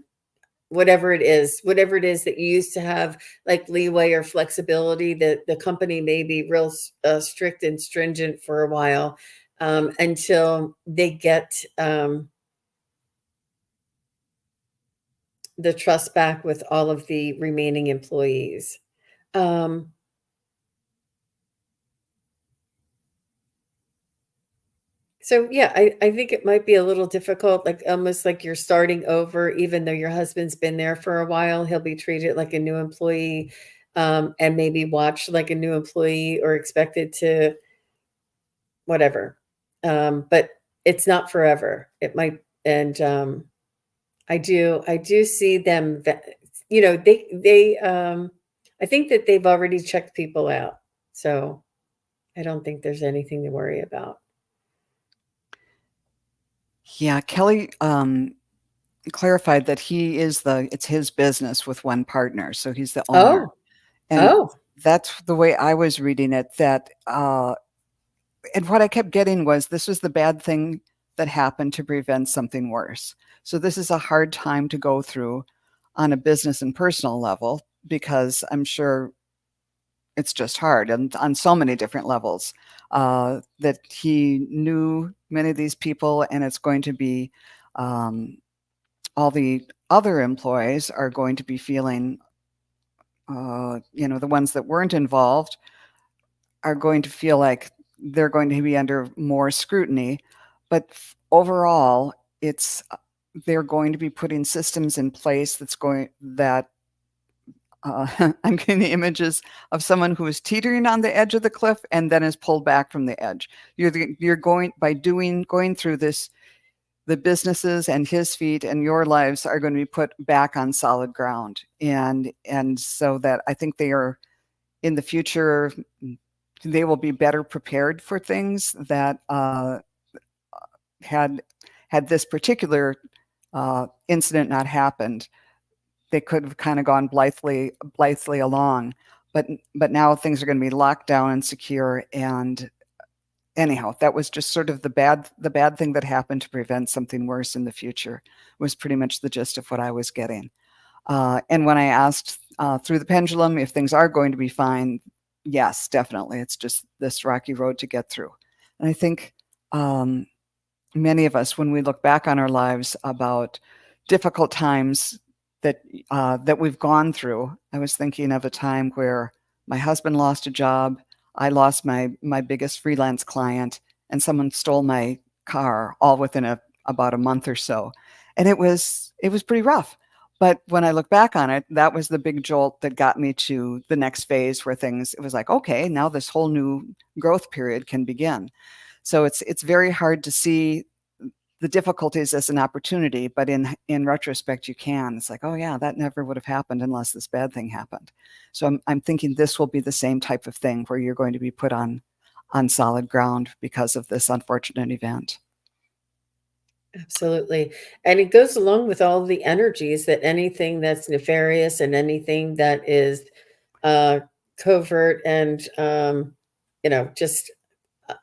whatever it is that you used to have like leeway or flexibility, that the company may be real strict and stringent for a while, until they get the trust back with all of the remaining employees. Um, So yeah, I think it might be a little difficult, like almost like you're starting over, even though your husband's been there for a while, he'll be treated like a new employee, and maybe watched like a new employee or expected to whatever. But it's not forever. It might, and I do see them that, I think that they've already checked people out. So I don't think there's anything to worry about. Yeah, Kelly clarified that it's his business with one partner, so he's the owner. Oh, And oh. that's the way I was reading it, that and what I kept getting was this was the bad thing that happened to prevent something worse. So this is a hard time to go through on a business and personal level, because I'm sure it's just hard and on so many different levels, that he knew many of these people, and it's going to be um, all the other employees are going to be feeling, the ones that weren't involved are going to feel like they're going to be under more scrutiny. But overall, it's they're going to be putting systems in place that I'm getting the images of someone who is teetering on the edge of the cliff and then is pulled back from the edge. You're going through this. The businesses and his feet and your lives are going to be put back on solid ground, and so that I think they are in the future. They will be better prepared for things that had had this particular incident not happened. They could have kind of gone blithely along, but now things are going to be locked down and secure. And anyhow, that was just sort of the bad thing that happened to prevent something worse in the future, was pretty much the gist of what I was getting. And when I asked through the pendulum if things are going to be fine, yes, definitely. It's just this rocky road to get through. And I think um, many of us, when we look back on our lives about difficult times that we've gone through, I was thinking of a time where my husband lost a job, I lost my biggest freelance client, and someone stole my car, all within about a month or so, and it was pretty rough. But when I look back on it, that was the big jolt that got me to the next phase, where it was like, okay, now this whole new growth period can begin. So it's very hard to see the difficulties as an opportunity, but in retrospect, you can. It's like, oh yeah, that never would have happened unless this bad thing happened. So I'm thinking this will be the same type of thing, where you're going to be put on solid ground because of this unfortunate event. Absolutely. And it goes along with all the energies, that anything that's nefarious and anything that is uh, covert and, just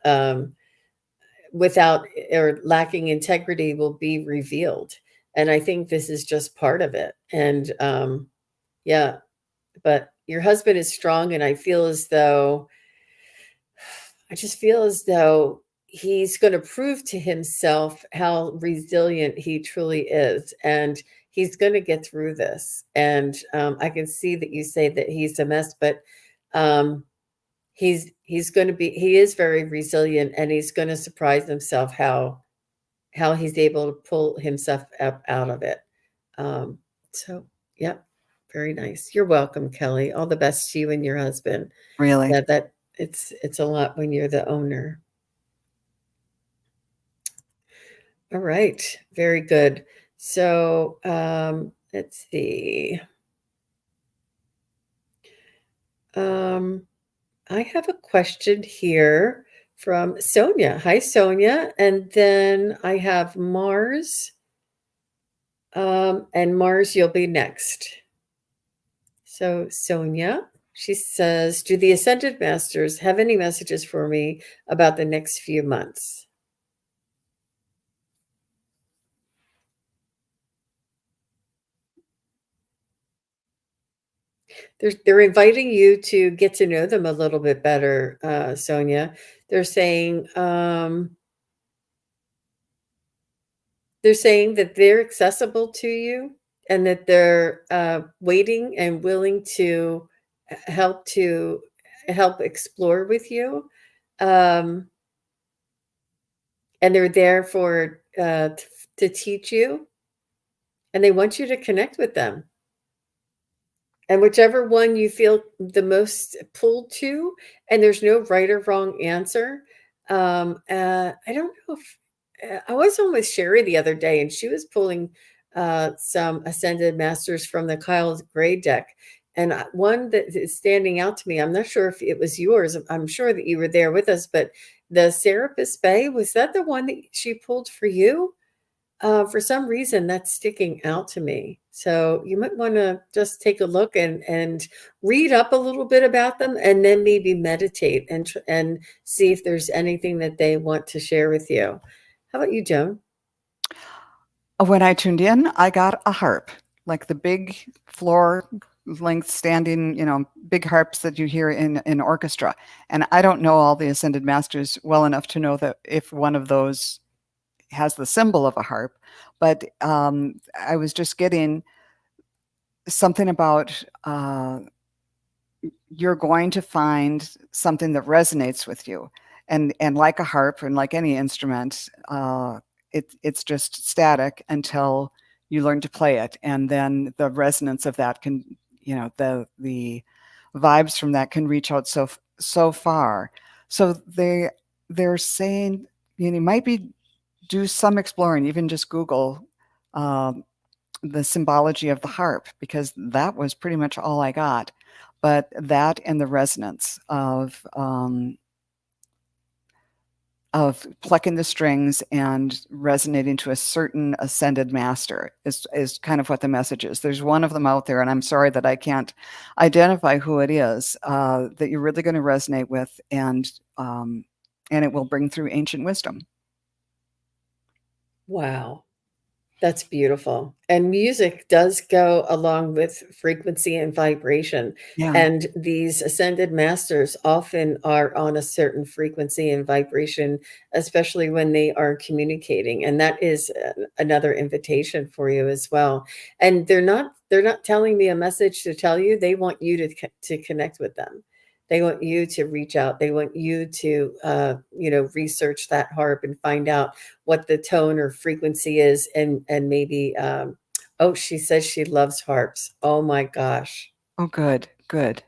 um, without or lacking integrity will be revealed. And I think this is just part of it. And yeah, but your husband is strong. And I just feel as though he's going to prove to himself how resilient he truly is. And he's going to get through this. And I can see that you say that he's a mess, but um, he is very resilient, and he's going to surprise himself how he's able to pull himself up out of it. Um, so, yep, very nice. You're welcome, Kelly. All the best to you and your husband. Really, Yeah, that it's a lot when you're the owner. All right, very good. So, let's see. Um, I have a question here from Sonia. Hi, Sonia. And then I have Mars. And Mars, you'll be next. So, Sonia, she says, do the Ascended Masters have any messages for me about the next few months? They're inviting you to get to know them a little bit better, Sonia. They're saying that they're accessible to you and that they're waiting and willing to help explore with you. And they're there to teach you, and they want you to connect with them. And whichever one you feel the most pulled to, and there's no right or wrong answer. I don't know if I was on with Sherry the other day, and she was pulling some Ascended Masters from the Kyle Gray deck. And one that is standing out to me, I'm not sure if it was yours. I'm sure that you were there with us, but the Serapis Bay, was that the one that she pulled for you? For some reason, that's sticking out to me. So you might want to just take a look and read up a little bit about them, and then maybe meditate and see if there's anything that they want to share with you. How about you, Joan? When I tuned in, I got a harp, like the big floor length standing, big harps that you hear in orchestra. And I don't know all the Ascended Masters well enough to know that if one of those has the symbol of a harp, but I was just getting something about you're going to find something that resonates with you, and like a harp and like any instrument, it's just static until you learn to play it, and then the resonance of that can, the vibes from that can reach out so far. So they're saying, you might be do some exploring, even just Google the symbology of the harp, because that was pretty much all I got. But that and the resonance of plucking the strings and resonating to a certain ascended master is kind of what the message is. There's one of them out there, and I'm sorry that I can't identify who it is, that you're really going to resonate with, and it will bring through ancient wisdom. Wow. That's beautiful. And music does go along with frequency and vibration. Yeah. And these ascended masters often are on a certain frequency and vibration, especially when they are communicating. And that is another invitation for you as well. And they're not telling me a message to tell you. They want you to connect with them. They want you to reach out. They want you to research that harp and find out what the tone or frequency is, and maybe oh, she says she loves harps. Oh my gosh. Oh, good, good.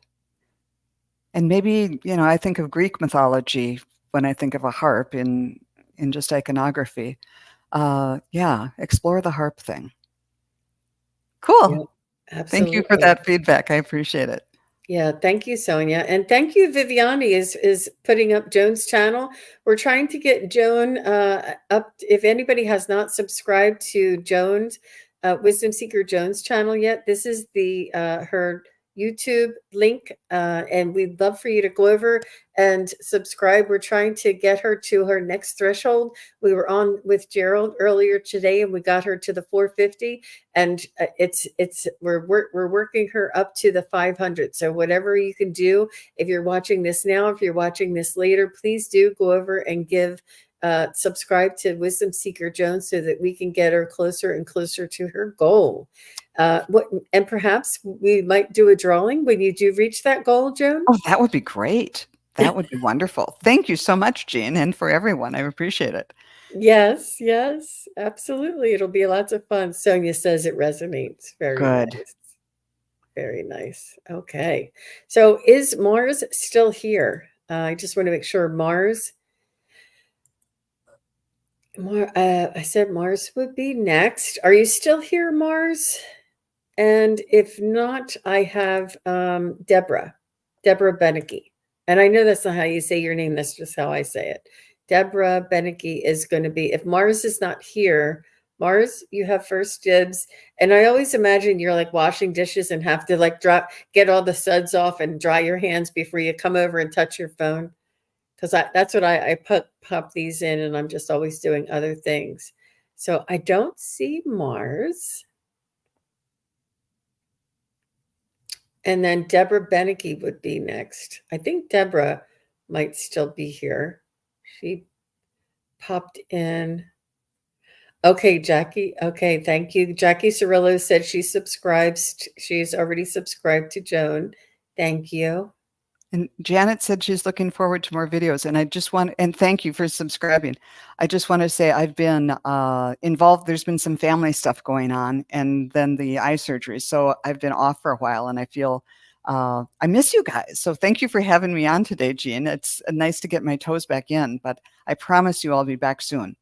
And maybe, I think of Greek mythology when I think of a harp in just iconography. Yeah, explore the harp thing. Cool. Yep, Thank you for absolutely. that feedback. I appreciate it. Yeah, thank you, Sonia. And thank you, Viviani is putting up Joan's channel. We're trying to get Joan up. If anybody has not subscribed to Joan's Wisdom Seeker Joan's channel yet, this is the her YouTube link, and we'd love for you to go over and subscribe. We're trying to get her to her next threshold. We were on with Gerald earlier today, and we got her to the 450, and we're working her up to the 500. So whatever you can do, if you're watching this now, if you're watching this later, please do go over and subscribe to Wisdom Seeker Joan so that we can get her closer and closer to her goal. And perhaps we might do a drawing when you do reach that goal, Joan. Oh, that would be great. That would be wonderful. Thank you so much, Jean, and for everyone. I appreciate it. Yes, yes, absolutely. It'll be lots of fun. Sonia says it resonates. Very Good. nice. Very nice. Okay. So is Mars still here? I just want to make sure I said Mars would be next. Are you still here, Mars? And if not, I have Deborah Beneke. And I know that's not how you say your name, that's just how I say it. Deborah Beneke is going to be, if Mars is not here, Mars, you have first dibs. And I always imagine you're like washing dishes and have to like get all the suds off and dry your hands before you come over and touch your phone. Because that's what I pop these in, and I'm just always doing other things. So I don't see Mars. And then Deborah Beneke would be next. I think Deborah might still be here. She popped in. Okay, Jackie. Okay, thank you. Jackie Cirillo said she subscribes. She's already subscribed to Joan. Thank you. And Janet said she's looking forward to more videos. And I just want, and thank you for subscribing. I just want to say I've been involved. There's been some family stuff going on and then the eye surgery. So I've been off for a while and I feel I miss you guys. So thank you for having me on today, Jean. It's nice to get my toes back in, but I promise you I'll be back soon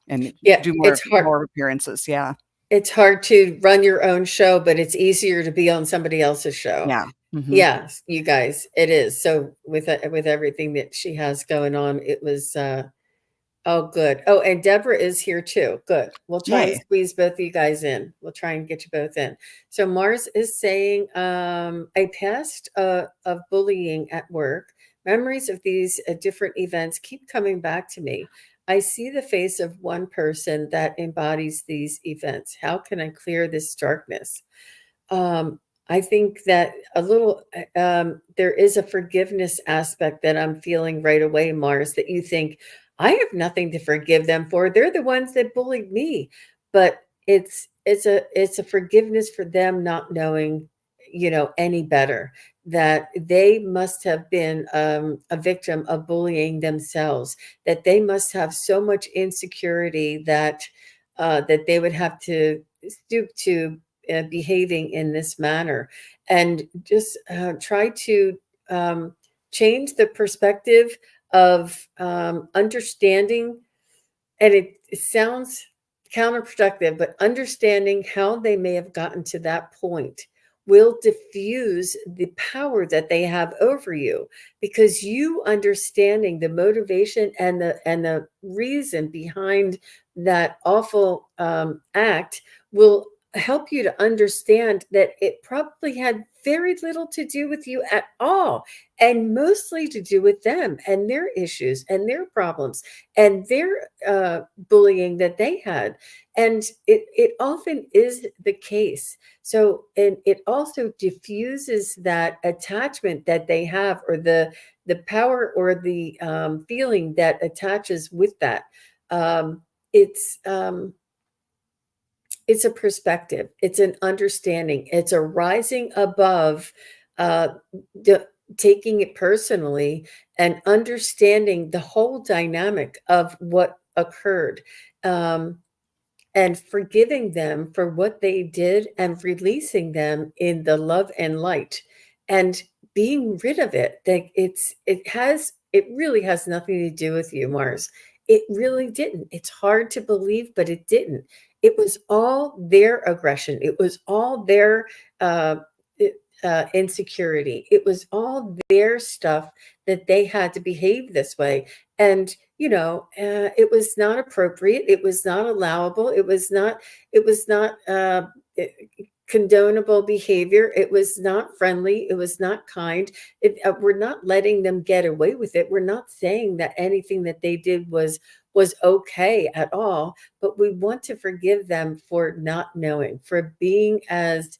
and Yeah, do it's hard. more appearances. Yeah. It's hard to run your own show, but it's easier to be on somebody else's show. Yeah. Hmm. Yes, you guys, it is. So with everything that she has going on, it was oh, good. Oh, and Deborah is here too. Good. We'll try and Yay. squeeze both of you guys in. We'll try and get you both in. So Mars is saying, a past of bullying at work. Memories of these different events keep coming back to me. I see the face of one person that embodies these events. How can I clear this darkness? Um, I think that a little, there is a forgiveness aspect that I'm feeling right away, Mars, that you think, I have nothing to forgive them for. They're the ones that bullied me. But it's a forgiveness for them not knowing, any better, that they must have been a victim of bullying themselves, that they must have so much insecurity that they would have to stoop to behaving in this manner, and just try to um, change the perspective of understanding. And it sounds counterproductive, but understanding how they may have gotten to that point will diffuse the power that they have over you, because you understanding the motivation and the reason behind that awful act will help you to understand that it probably had very little to do with you at all, and mostly to do with them and their issues and their problems and their bullying that they had. And it often is the case. So, and it also diffuses that attachment that they have, or the power or the feeling that attaches with that. Um, it's um, it's a perspective, it's an understanding, it's a rising above uh, the, taking it personally and understanding the whole dynamic of what occurred. Um, and forgiving them for what they did and releasing them in the love and light, and being rid of it. That it really has nothing to do with you, Mars. It really didn't. It's hard to believe, but it didn't. It was all their aggression. It was all their uh, insecurity. It was all their stuff, that they had to behave this way. And it was not appropriate, it was not allowable, it was not condonable behavior, it was not friendly, it was not kind. We're not letting them get away with it. We're not saying that anything that they did was okay at all, but we want to forgive them for not knowing, for being as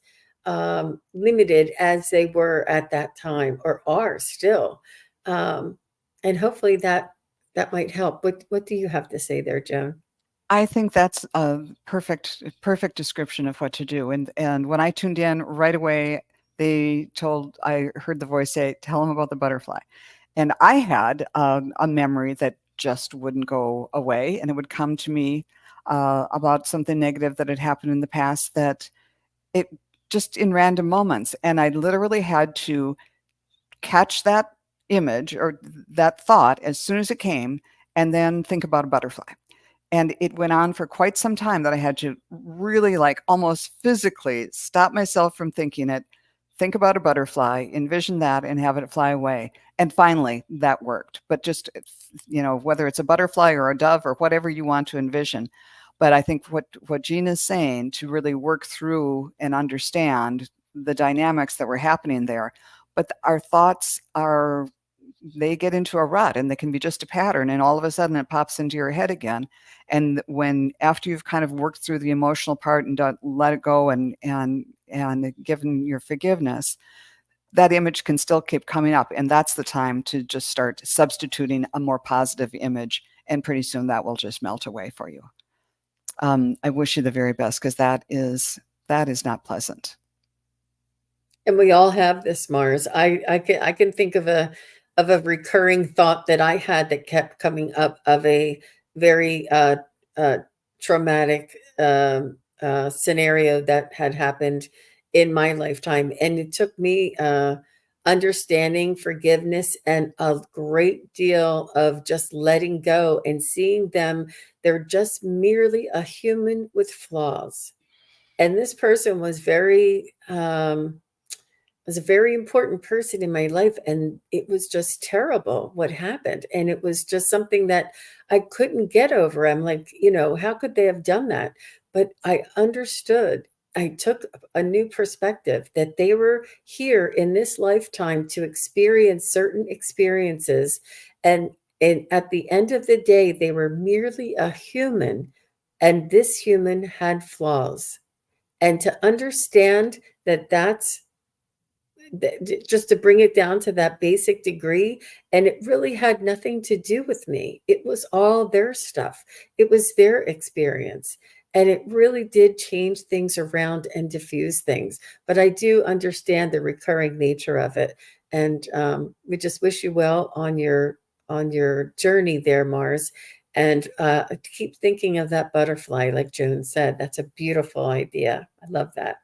limited as they were at that time, or are still. um, and hopefully that might help. What do you have to say there, Joan? I think that's a perfect description of what to do. And when I tuned in right away, I heard the voice say, "Tell them about the butterfly," and I had a memory that just wouldn't go away, and it would come to me about something negative that had happened in the past, that it just in random moments, and I literally had to catch that image or that thought as soon as it came, and then think about a butterfly. And it went on for quite some time that I had to really, like, almost physically stop myself from thinking it, think about a butterfly, envision that, and have it fly away. And finally, that worked. But just, whether it's a butterfly or a dove or whatever you want to envision. But I think what Gina's saying, to really work through and understand the dynamics that were happening there. But our thoughts are, they get into a rut, and they can be just a pattern, and all of a sudden it pops into your head again. And when, after you've kind of worked through the emotional part and let it go, and given your forgiveness, that image can still keep coming up, and that's the time to just start substituting a more positive image, and pretty soon that will just melt away for you. I wish you the very best, because that is not pleasant. And we all have this, Mars. I can think of a recurring thought that I had that kept coming up, of a very uh, traumatic scenario that had happened in my lifetime, and it took me understanding forgiveness and a great deal of just letting go and seeing them. They're just merely a human with flaws, and this person was a very important person in my life, and it was just terrible what happened, and it was just something that I couldn't get over. I'm like, how could they have done that? But I understood. I took a new perspective that they were here in this lifetime to experience certain experiences, and at the end of the day they were merely a human, and this human had flaws. And to understand that that's just to bring it down to that basic degree. And it really had nothing to do with me. It was all their stuff, it was their experience. And it really did change things around and diffuse things. But I do understand the recurring nature of it. And we just wish you well on your journey there, Mars. And keep thinking of that butterfly, like Joan said. That's a beautiful idea. I love that.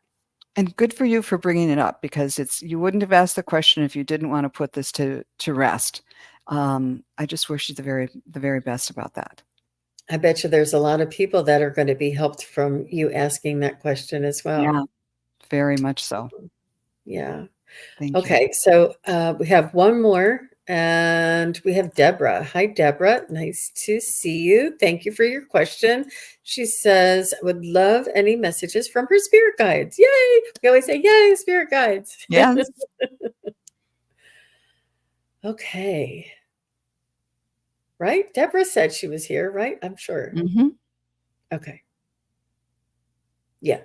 And good for you for bringing it up, because you wouldn't have asked the question if you didn't want to put this to rest. I just wish you the very best about that. I bet you there's a lot of people that are going to be helped from you asking that question as well. Yeah, very much so. Yeah. Thank you. Okay. So we have one more, and we have Deborah. Hi, Deborah. Nice to see you. Thank you for your question. She says, I would love any messages from her spirit guides. Yay. We always say, yay, spirit guides. Yes. Okay. Right? Deborah said she was here, right? I'm sure. Hmm. Okay. Yeah.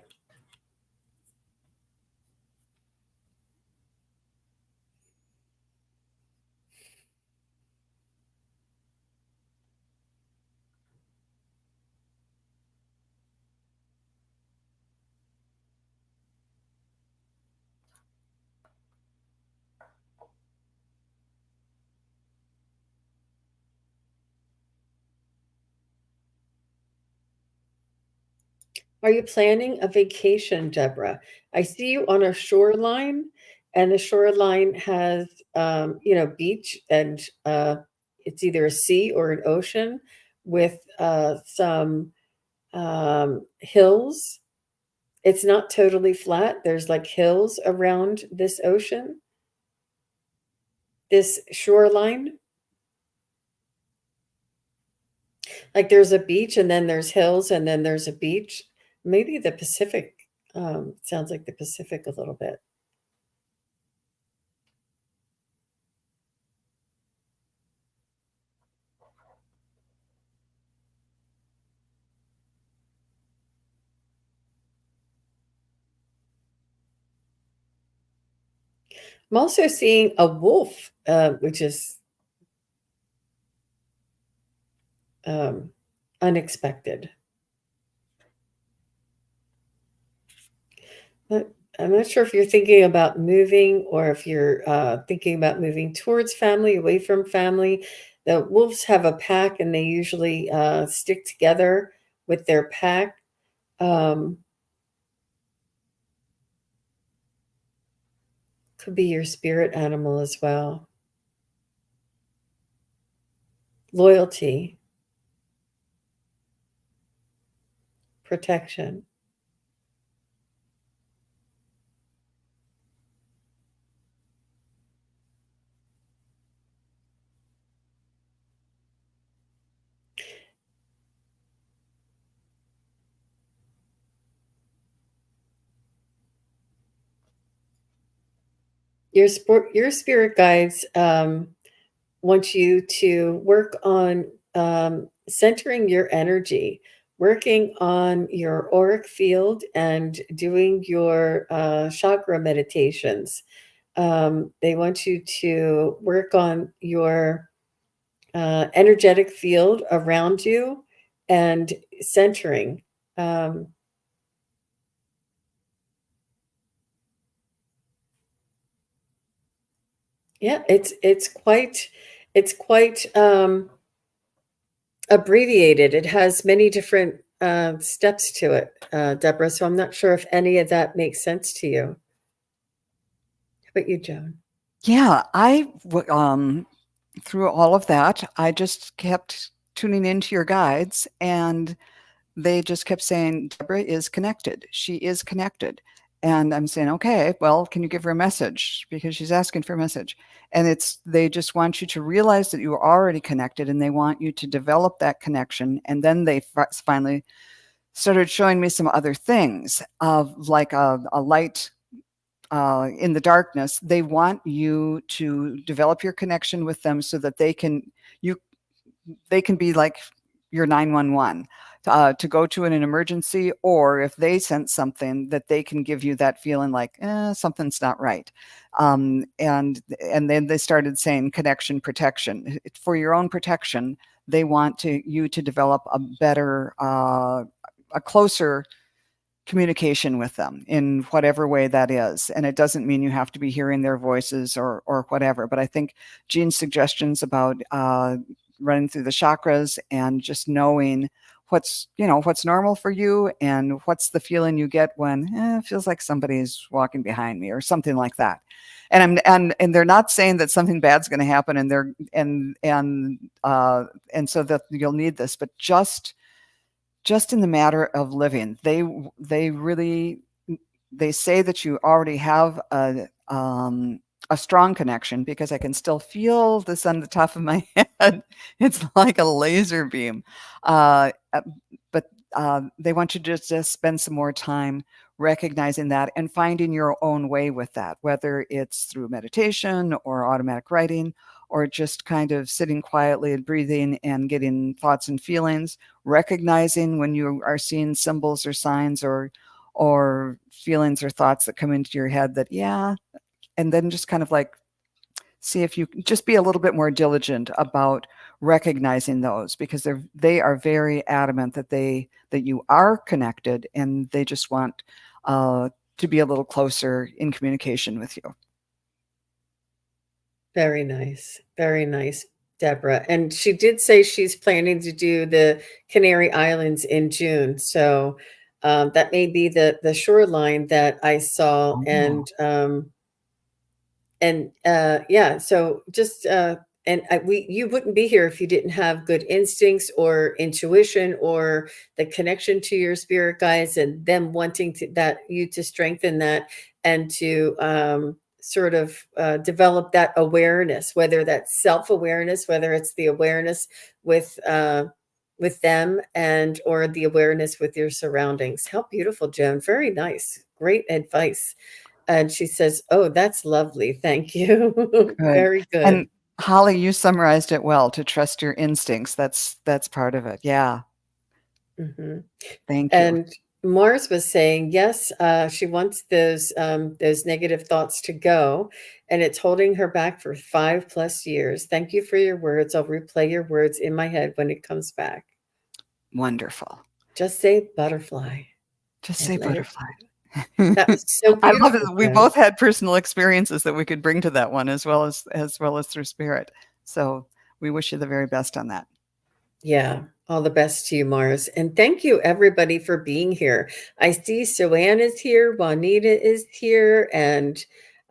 Are you planning a vacation, Deborah? I see you on a shoreline, and the shoreline has, beach, and it's either a sea or an ocean with some hills. It's not totally flat. There's like hills around this ocean, this shoreline. Like there's a beach, and then there's hills, and then there's a beach. Maybe the Pacific. Sounds like the Pacific a little bit. I'm also seeing a wolf, which is um, unexpected. But I'm not sure if you're thinking about moving, or if you're thinking about moving towards family, away from family. The wolves have a pack, and they usually stick together with their pack. Um, could be your spirit animal as well. Loyalty, protection. Your spirit guides want you to work on centering your energy, working on your auric field, and doing your chakra meditations. They want you to work on your energetic field around you and centering. Um, yeah, it's quite abbreviated. It has many different steps to it, Deborah. So I'm not sure if any of that makes sense to you. How about you, Joan? Yeah, through all of that, I just kept tuning into your guides, and they just kept saying, Deborah is connected. She is connected. And I'm saying, okay, well, can you give her a message? Because she's asking for a message. And they just want you to realize that you are already connected, and they want you to develop that connection. And then they finally started showing me some other things of like a light in the darkness. They want you to develop your connection with them so that you they can be like your 911 to go to in an emergency, or if they sense something, that they can give you that feeling like something's not right. And then they started saying connection protection for your own protection. They want you to develop a better, a closer communication with them in whatever way that is. And it doesn't mean you have to be hearing their voices or whatever. But I think Jean's suggestions about running through the chakras and just knowing what's normal for you and what's the feeling you get when it feels like somebody's walking behind me or something like that. And they're not saying that something bad's going to happen and so that you'll need this, but just in the matter of living, they really they say that you already have a strong connection, because I can still feel this on the top of my head. It's like a laser beam. Uh, uh, but they want you to just spend some more time recognizing that and finding your own way with that, whether it's through meditation or automatic writing, or just kind of sitting quietly and breathing and getting thoughts and feelings, recognizing when you are seeing symbols or signs or feelings or thoughts that come into your head that, yeah, and then just kind of like see if you just be a little bit more diligent about recognizing those, because they are very adamant that you are connected, and they just want uh, to be a little closer in communication with you. Very nice, Deborah. And she did say she's planning to do the Canary Islands in June. So that may be the shoreline that I saw. Oh, And yeah, so just and we you wouldn't be here if you didn't have good instincts or intuition or the connection to your spirit guides and them wanting you to strengthen that and to sort of develop that awareness, whether that's self-awareness, whether it's the awareness with them and or the awareness with your surroundings. How beautiful, Joan. Very nice. Great advice. And she says, "Oh, that's lovely. Thank you." good. Very good. And Holly, you summarized it well. To trust your instincts. That's part of it. Yeah. hmm Thank you. And Mars was saying, yes, she wants those negative thoughts to go, and it's holding her back for 5+ years. Thank you for your words. I'll replay your words in my head when it comes back. Wonderful. Just say butterfly Just and say let it. butterfly. That was so I love it beautiful, that we Joan. both had personal experiences that we could bring to that one, as well as through spirit. So we wish you the very best on that. Yeah, all the best to you, Mars. And thank you, everybody, for being here. I see Joanne is here, Juanita is here, and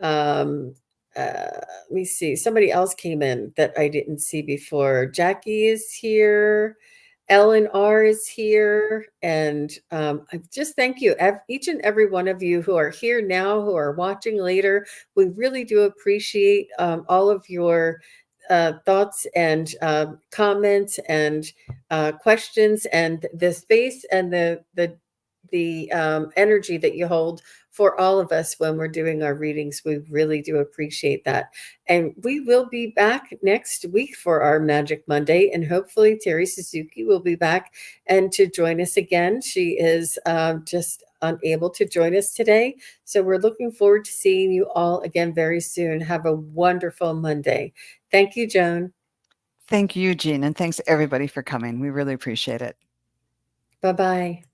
um, let me see, somebody else came in that I didn't see before. Jackie is here, Ellen R is here, and I just thank you, each and every one of you who are here now, who are watching later. We really do appreciate all of your thoughts and comments and questions and the space and the the energy that you hold for all of us when we're doing our readings. We really do appreciate that. And we will be back next week for our Magic Monday, and hopefully Terri Suzuki will be back and to join us again. She is just unable to join us today. So we're looking forward to seeing you all again very soon. Have a wonderful Monday. Thank you, Joan. Thank you, Jean, and thanks everybody for coming. We really appreciate it. Bye bye.